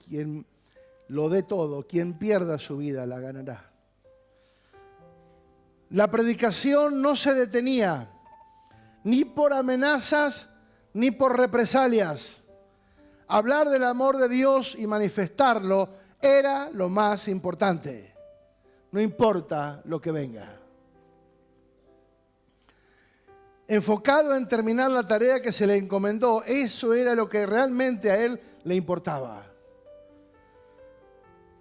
quien lo dé todo, quien pierda su vida, la ganará. La predicación no se detenía, ni por amenazas, ni por represalias. Hablar del amor de Dios y manifestarlo era lo más importante. No importa lo que venga. Enfocado en terminar la tarea que se le encomendó, eso era lo que realmente a él le importaba.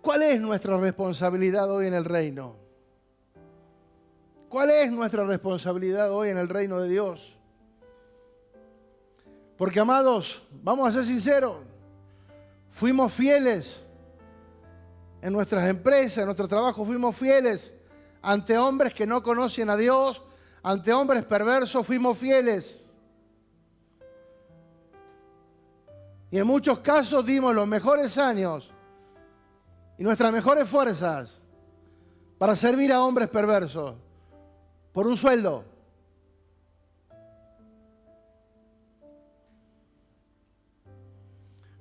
¿Cuál es nuestra responsabilidad hoy en el reino? ¿Cuál es nuestra responsabilidad hoy en el reino de Dios? Porque, amados, vamos a ser sinceros, fuimos fieles en nuestras empresas, en nuestro trabajo, fuimos fieles ante hombres que no conocen a Dios, ante hombres perversos, fuimos fieles. Y en muchos casos dimos los mejores años y nuestras mejores fuerzas para servir a hombres perversos por un sueldo.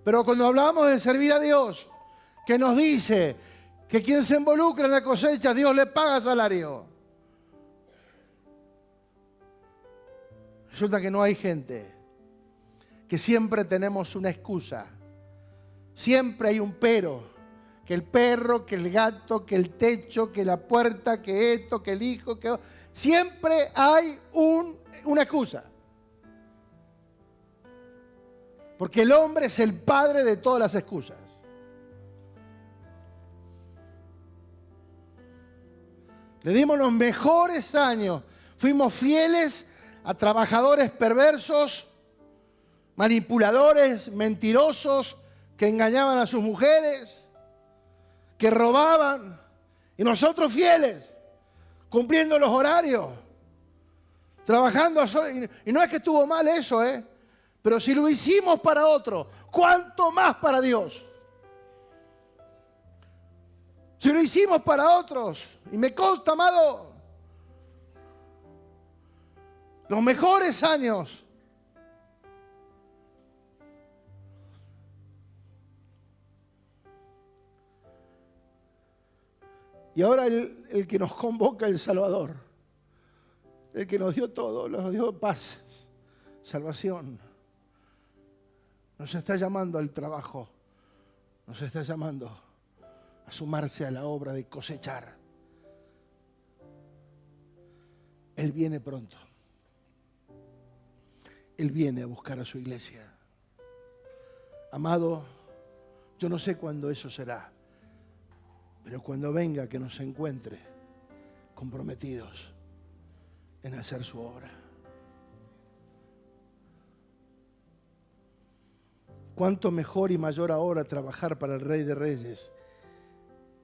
Pero cuando hablamos de servir a Dios, que nos dice que quien se involucra en la cosecha, Dios le paga salario. Resulta que no hay gente, que siempre tenemos una excusa. Siempre hay un pero. Que el perro, que el gato, que el techo, que la puerta, que esto, que el hijo, que... Siempre hay una excusa. Porque el hombre es el padre de todas las excusas. Le dimos los mejores años. Fuimos fieles a trabajadores perversos, manipuladores, mentirosos, que engañaban a sus mujeres, que robaban. Y nosotros fieles, cumpliendo los horarios, trabajando. Y no es que estuvo mal eso, pero si lo hicimos para otro, ¿cuánto más para Dios? Si lo hicimos para otros, y me consta, amado, los mejores años. Y ahora el que nos convoca, el Salvador, el que nos dio todo, nos dio paz, salvación, nos está llamando al trabajo, nos está llamando a sumarse a la obra de cosechar. Él viene pronto. Él viene a buscar a su iglesia. Amado, yo no sé cuándo eso será, pero cuando venga, que nos encuentre comprometidos en hacer su obra. Cuánto mejor y mayor ahora trabajar para el Rey de Reyes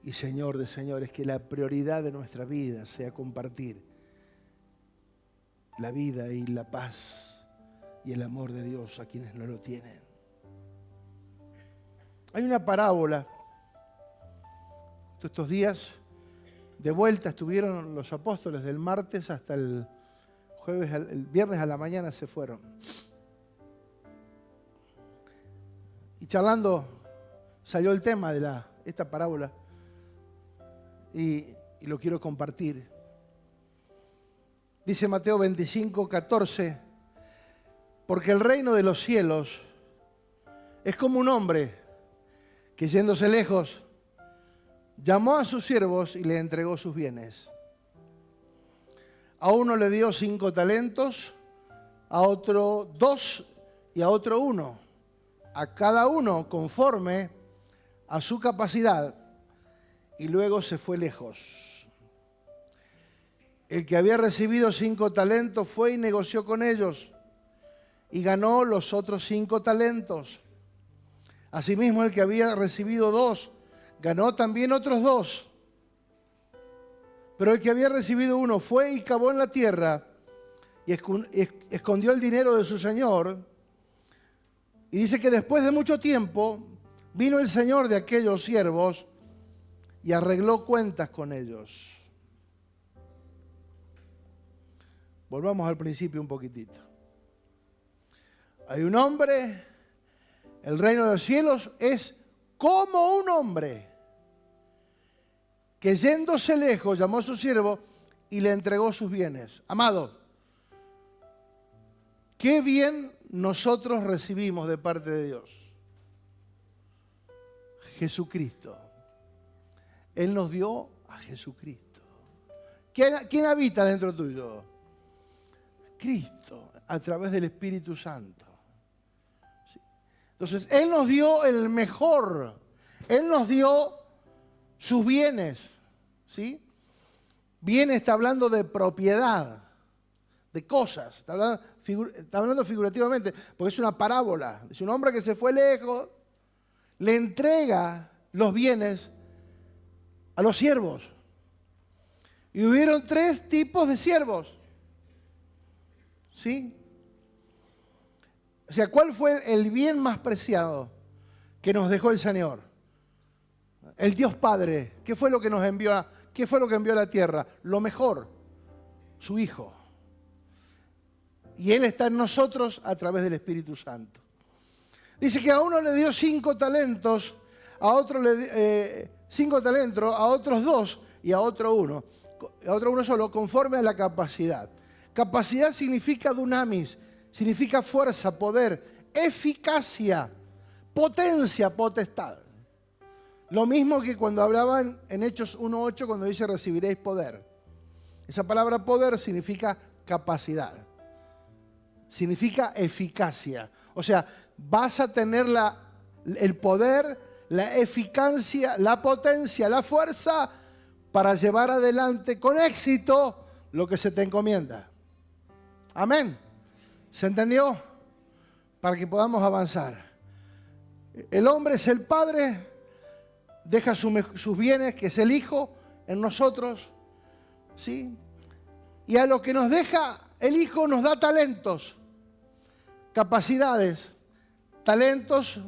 y Señor de Señores, que la prioridad de nuestra vida sea compartir la vida y la paz y el amor de Dios a quienes no lo tienen. Hay una parábola. Estos días de vuelta estuvieron los apóstoles del martes hasta el jueves, el viernes a la mañana se fueron. Y charlando salió el tema de esta parábola y lo quiero compartir. Dice Mateo 25:14, porque el reino de los cielos es como un hombre que yéndose lejos llamó a sus siervos y le entregó sus bienes. A uno le dio 5 talentos, a otro 2 y a otro 1. A cada uno conforme a su capacidad, y luego se fue lejos. El que había recibido 5 talentos fue y negoció con ellos y ganó los otros 5 talentos. Asimismo, el que había recibido 2 ganó también otros 2. Pero el que había recibido 1 fue y cavó en la tierra y escondió el dinero de su señor. Y dice que después de mucho tiempo vino el señor de aquellos siervos y arregló cuentas con ellos. Volvamos al principio un poquitito. Hay un hombre, el reino de los cielos es como un hombre que yéndose lejos llamó a su siervo y le entregó sus bienes. Amado, qué bien nosotros recibimos de parte de Dios. Jesucristo. Él nos dio a Jesucristo. ¿Quién habita dentro tuyo? Cristo, a través del Espíritu Santo. ¿Sí? Entonces, Él nos dio el mejor. Él nos dio sus bienes, ¿sí? Bienes está hablando de propiedad, de cosas, está hablando figurativamente, porque es una parábola. Es un hombre que se fue lejos, le entrega los bienes a los siervos. Y hubieron 3 tipos de siervos, ¿sí? O sea, ¿cuál fue el bien más preciado que nos dejó el Señor? El Dios Padre. ¿Qué fue lo que nos envió? ¿Qué fue lo que envió a la tierra? Lo mejor, su Hijo. Y Él está en nosotros a través del Espíritu Santo. Dice que a uno le dio 5 talentos, a otro 5 talentos, a otros 2 y a otro 1. A otro 1 solo, conforme a la capacidad. Capacidad significa dunamis, significa fuerza, poder, eficacia, potencia, potestad. Lo mismo que cuando hablaban en Hechos 1:8 cuando dice recibiréis poder. Esa palabra poder significa capacidad. Significa eficacia. O sea, vas a tener el poder, la eficacia, la potencia, la fuerza para llevar adelante con éxito lo que se te encomienda. Amén. ¿Se entendió? Para que podamos avanzar. El hombre es el padre, deja sus bienes, que es el Hijo, en nosotros, ¿sí? Y a lo que nos deja el Hijo nos da talentos, capacidades. Talentos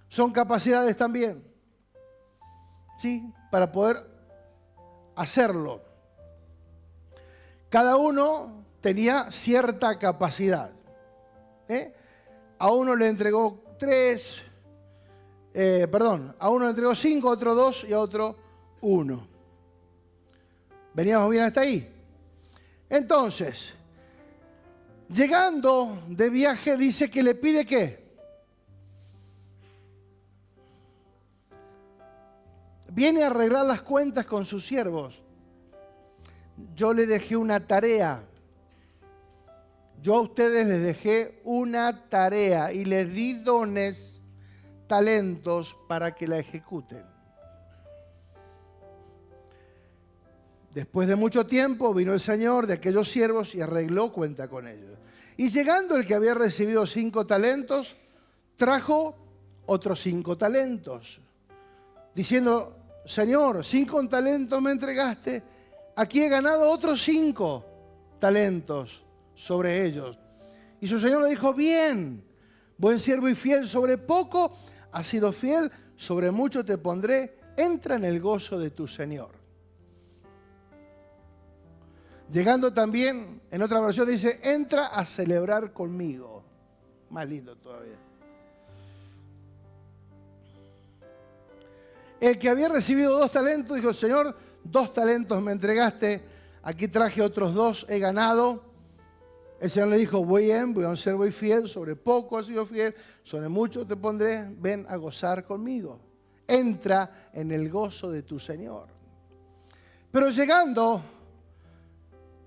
son capacidades también, ¿sí? Para poder hacerlo. Cada uno tenía cierta capacidad. A uno le entregó 3, a uno le entregó 5, a otro 2 y a otro 1. ¿Veníamos bien hasta ahí? Entonces, llegando de viaje, dice que le pide ¿qué? Viene a arreglar las cuentas con sus siervos. Yo le dejé una tarea. Yo a ustedes les dejé una tarea y les di dones, talentos para que la ejecuten. Después de mucho tiempo vino el Señor de aquellos siervos y arregló cuenta con ellos. Y llegando el que había recibido 5 talentos, trajo otros 5 talentos, diciendo: Señor, 5 talentos me entregaste, aquí he ganado otros 5 talentos sobre ellos. Y su Señor le dijo: bien, buen siervo y fiel, sobre poco has sido fiel, sobre mucho te pondré, entra en el gozo de tu Señor. Llegando también, en otra versión dice: entra a celebrar conmigo. Más lindo todavía. El que había recibido 2 talentos dijo: Señor, 2 talentos me entregaste, aquí traje otros 2, he ganado. El Señor le dijo: bien, voy a ser muy fiel, sobre poco has sido fiel, sobre mucho te pondré, ven a gozar conmigo. Entra en el gozo de tu Señor. Pero llegando,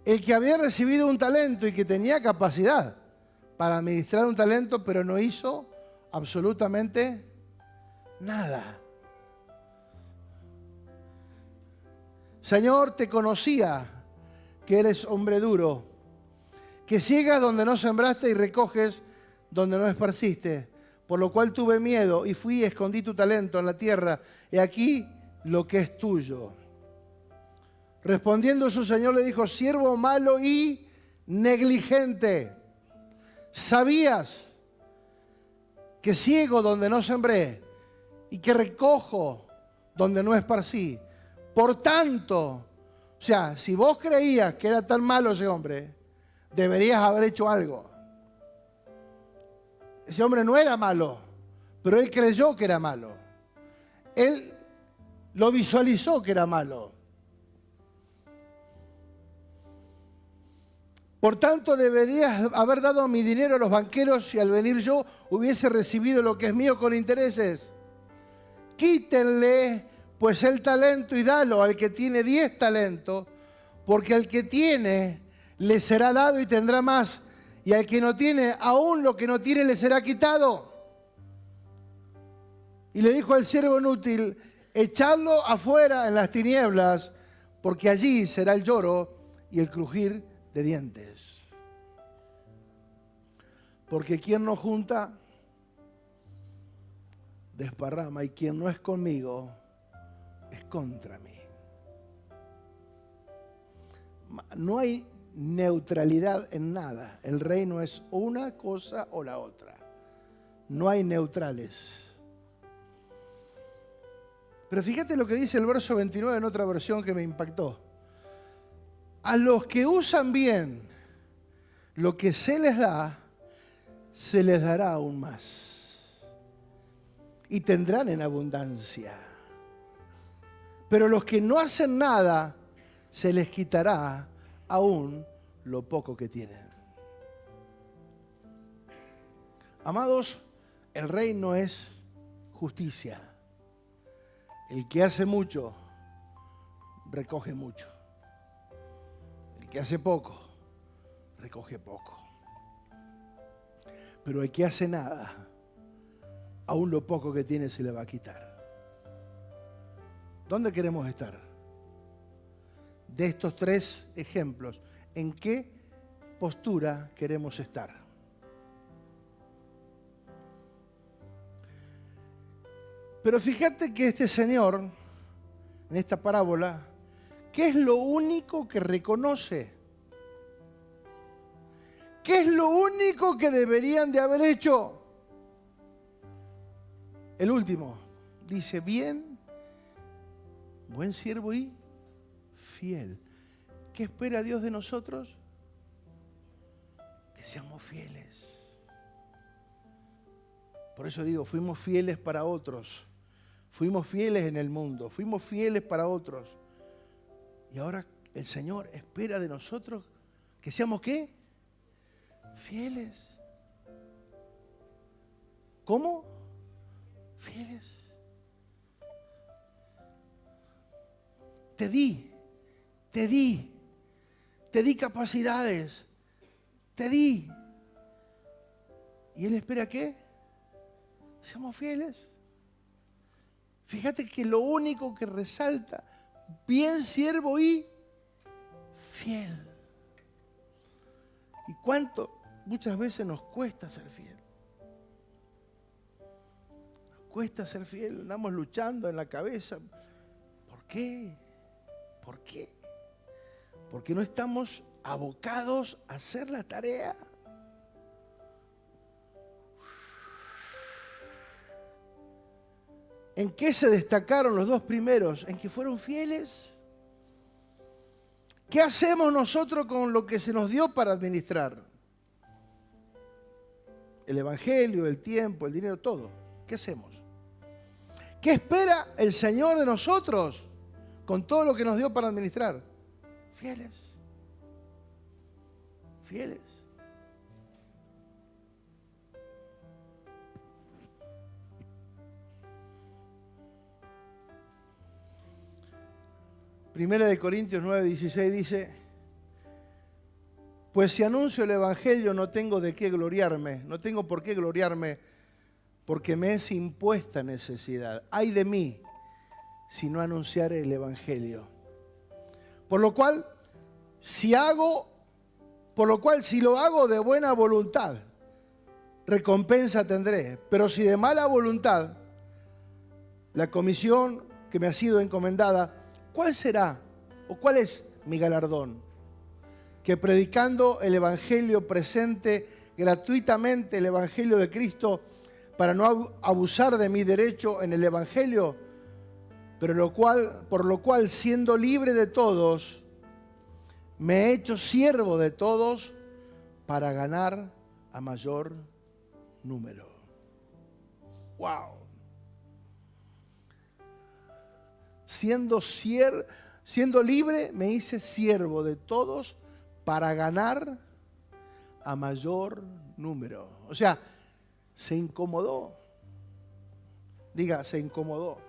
el que había recibido un talento y que tenía capacidad para administrar un talento, pero no hizo absolutamente nada. Señor, te conocía que eres hombre duro, que ciegas donde no sembraste y recoges donde no esparciste, por lo cual tuve miedo y fui y escondí tu talento en la tierra, y aquí lo que es tuyo. Respondiendo su Señor le dijo: siervo malo y negligente, ¿sabías que ciego donde no sembré y que recojo donde no esparcí? Por tanto, o sea, si vos creías que era tan malo ese hombre, deberías haber hecho algo. Ese hombre no era malo, pero él creyó que era malo. Él lo visualizó que era malo. Por tanto, deberías haber dado mi dinero a los banqueros y al venir yo hubiese recibido lo que es mío con intereses. Quítenle pues el talento y dalo al que tiene 10 talentos, porque al que tiene le será dado y tendrá más, y al que no tiene, aún lo que no tiene le será quitado. Y le dijo al siervo inútil: echadlo afuera en las tinieblas, porque allí será el lloro y el crujir de dientes. Porque quien no junta, desparrama, y quien no es conmigo, es contra mí. No hay neutralidad en nada. El reino es una cosa o la otra. No hay neutrales. Pero fíjate lo que dice el verso 29 en otra versión que me impactó. A los que usan bien lo que se les da, se les dará aún más. Y tendrán en abundancia. Pero los que no hacen nada, se les quitará aún lo poco que tienen. Amados, el reino es justicia. El que hace mucho, recoge mucho. El que hace poco, recoge poco. Pero el que hace nada, aún lo poco que tiene se le va a quitar. ¿Dónde queremos estar? De estos tres ejemplos, ¿en qué postura queremos estar? Pero fíjate que este señor, en esta parábola, ¿qué es lo único que reconoce? ¿Qué es lo único que deberían de haber hecho? El último, dice, bien, buen siervo y fiel. ¿Qué espera Dios de nosotros? Que seamos fieles. Por eso digo, fuimos fieles para otros. Fuimos fieles en el mundo. Fuimos fieles para otros. Y ahora el Señor espera de nosotros que seamos ¿qué? Fieles. ¿Cómo? Fieles. Te di capacidades, te di. ¿Y Él espera qué? Seamos fieles. Fíjate que lo único que resalta, bien siervo y fiel. ¿Y cuánto muchas veces nos cuesta ser fiel? Nos cuesta ser fiel, andamos luchando en la cabeza. ¿Por qué? ¿Por qué? Porque no estamos abocados a hacer la tarea. ¿En qué se destacaron los dos primeros? En que fueron fieles. ¿Qué hacemos nosotros con lo que se nos dio para administrar? El evangelio, el tiempo, el dinero, todo. ¿Qué hacemos? ¿Qué espera el Señor de nosotros con todo lo que nos dio para administrar? Fieles. Fieles. Primera de Corintios 9:16 dice, pues si anuncio el evangelio no tengo de qué gloriarme, no tengo por qué gloriarme, porque me es impuesta necesidad. Ay de mí si no anunciare el evangelio. Por lo cual, si lo hago de buena voluntad, recompensa tendré. Pero si de mala voluntad, la comisión que me ha sido encomendada, ¿cuál será o cuál es mi galardón? Que predicando el evangelio presente gratuitamente el evangelio de Cristo para no abusar de mi derecho en el evangelio, pero por lo cual siendo libre de todos, me he hecho siervo de todos para ganar a mayor número. ¡Wow! Siendo libre, me hice siervo de todos para ganar a mayor número. O sea, se incomodó. Diga, se incomodó.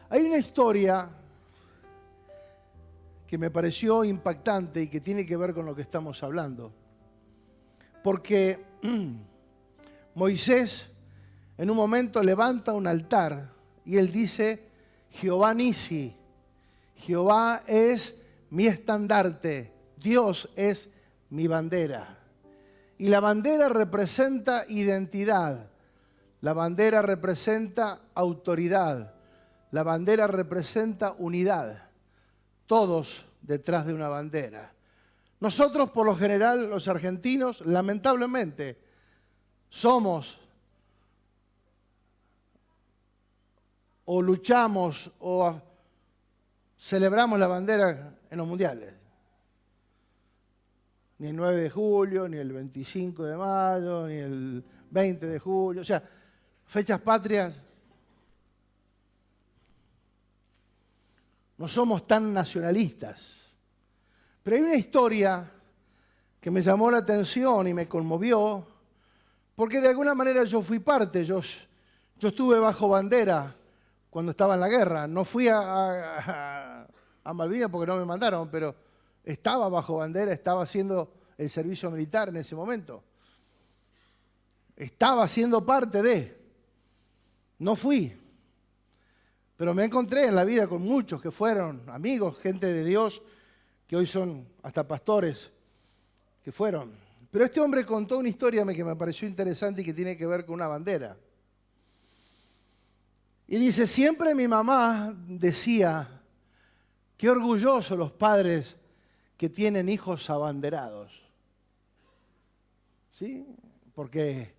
Hay una historia que me pareció impactante y que tiene que ver con lo que estamos hablando. Porque Moisés en un momento levanta un altar Y él dice, Jehová Nisi, Jehová es mi estandarte, Dios es mi bandera. Y la bandera representa identidad, la bandera representa autoridad, la bandera representa unidad. Todos detrás de una bandera. Nosotros, por lo general, los argentinos, lamentablemente, somos o luchamos o celebramos la bandera en los mundiales. Ni el 9 de julio, ni el 25 de mayo, ni el 20 de julio. O sea, fechas patrias. No somos tan nacionalistas. Pero hay una historia que me llamó la atención y me conmovió, porque de alguna manera yo fui parte. Yo estuve bajo bandera cuando estaba en la guerra. No fui a Malvinas porque no me mandaron, pero estaba bajo bandera, estaba haciendo el servicio militar en ese momento. Estaba siendo parte de. No fui. Pero me encontré en la vida con muchos que fueron amigos, gente de Dios, que hoy son hasta pastores, que fueron. Pero este hombre contó una historia que me pareció interesante y que tiene que ver con una bandera. Y dice, siempre mi mamá decía, qué orgullosos los padres que tienen hijos abanderados. ¿Sí? Porque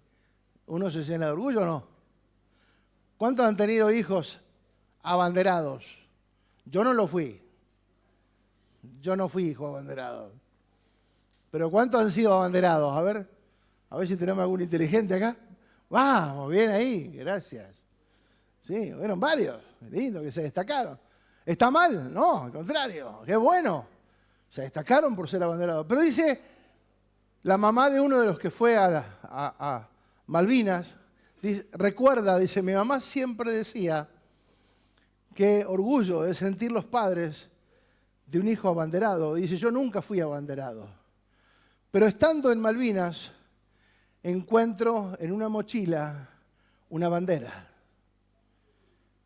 uno se llena de orgullo, ¿no? ¿Cuántos han tenido hijos abanderados? Yo no lo fui. Yo no fui hijo abanderado. Pero ¿cuántos han sido abanderados? A ver si tenemos algún inteligente acá. Vamos, bien ahí, gracias. Sí, fueron varios, lindo, que se destacaron. ¿Está mal? No, al contrario, qué bueno. Se destacaron por ser abanderados. Pero dice, la mamá de uno de los que fue a Malvinas, recuerda, dice, mi mamá siempre decía, qué orgullo de sentir los padres de un hijo abanderado. Dice, yo nunca fui abanderado. Pero estando en Malvinas, encuentro en una mochila una bandera.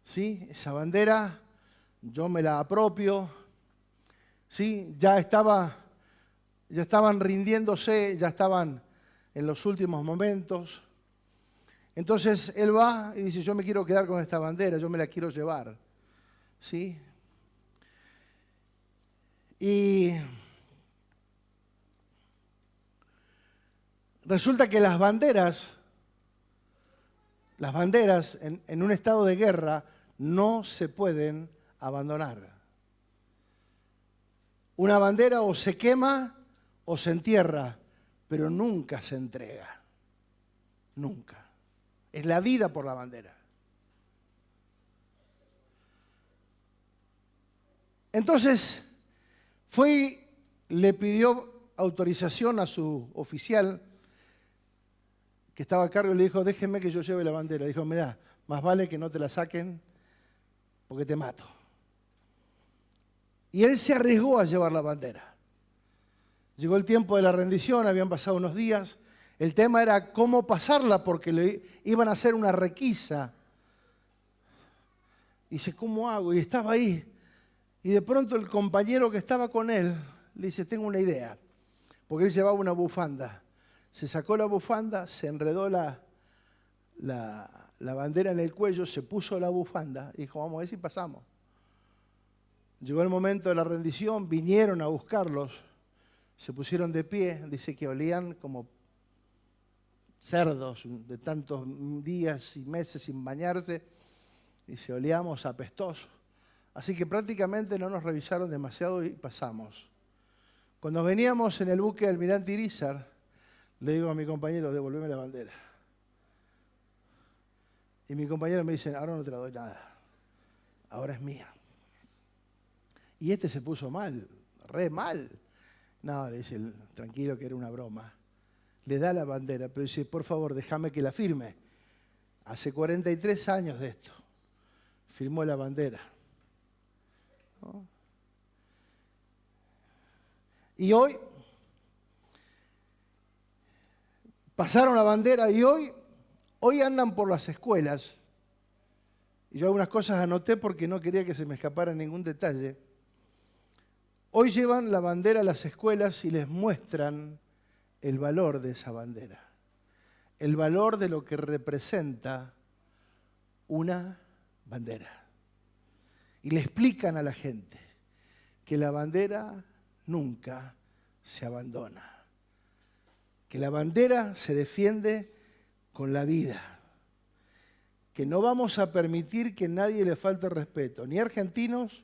¿Sí? Esa bandera yo me la apropio. ¿Sí? Ya estaban rindiéndose, ya estaban en los últimos momentos. Entonces él va y dice, yo me quiero quedar con esta bandera, yo me la quiero llevar. ¿Sí? Y resulta que las banderas en un estado de guerra no se pueden abandonar. Una bandera o se quema o se entierra, pero nunca se entrega. Nunca. Es la vida por la bandera. Entonces, le pidió autorización a su oficial que estaba a cargo y le dijo, déjeme que yo lleve la bandera. Dijo, mirá, más vale que no te la saquen porque te mato. Y él se arriesgó a llevar la bandera. Llegó el tiempo de la rendición, habían pasado unos días. El tema era cómo pasarla porque le iban a hacer una requisa. Y dice, ¿cómo hago? Y estaba ahí. Y de pronto el compañero que estaba con él le dice, tengo una idea. Porque él llevaba una bufanda. Se sacó la bufanda, se enredó la bandera en el cuello, se puso la bufanda y dijo, vamos a ver si pasamos. Llegó el momento de la rendición, vinieron a buscarlos, se pusieron de pie, dice que olían como cerdos de tantos días y meses sin bañarse, dice, olíamos apestosos. Así que prácticamente no nos revisaron demasiado y pasamos. Cuando veníamos en el buque Almirante Irízar, le digo a mi compañero, devolveme la bandera. Y mi compañero me dice, ahora no te la doy nada, ahora es mía. Y este se puso mal, re mal. No, le dice, tranquilo que era una broma. Le da la bandera, pero dice, por favor, déjame que la firme. Hace 43 años de esto, firmó la bandera. ¿No? Y hoy, pasaron la bandera y hoy andan por las escuelas Y yo algunas cosas anoté porque no quería que se me escapara ningún detalle. Hoy llevan la bandera a las escuelas y les muestran el valor de esa bandera. El valor de lo que representa una bandera. Y le explican a la gente que la bandera nunca se abandona. Que la bandera se defiende con la vida. Que no vamos a permitir que nadie le falte respeto, ni argentinos,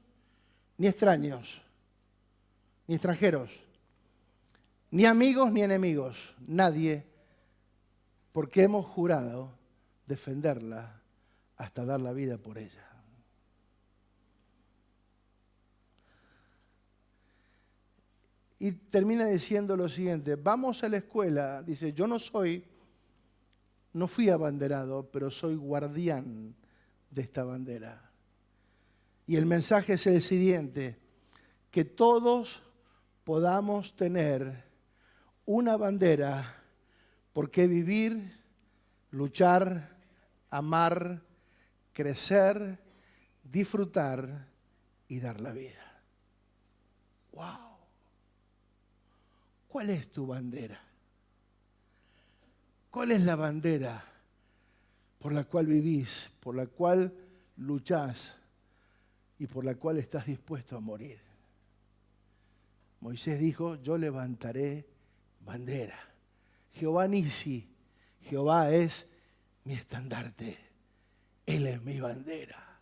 ni extraños, ni extranjeros, ni amigos, ni enemigos, nadie, porque hemos jurado defenderla hasta dar la vida por ella. Y termina diciendo lo siguiente, vamos a la escuela, dice, yo no fui abanderado, pero soy guardián de esta bandera. Y el mensaje es el siguiente, que todos podamos tener una bandera por qué vivir, luchar, amar, crecer, disfrutar y dar la vida. ¡Wow! ¿Cuál es tu bandera? ¿Cuál es la bandera por la cual vivís, por la cual luchás y por la cual estás dispuesto a morir? Moisés dijo, yo levantaré bandera. Jehová Nisi, Jehová es mi estandarte. Él es mi bandera.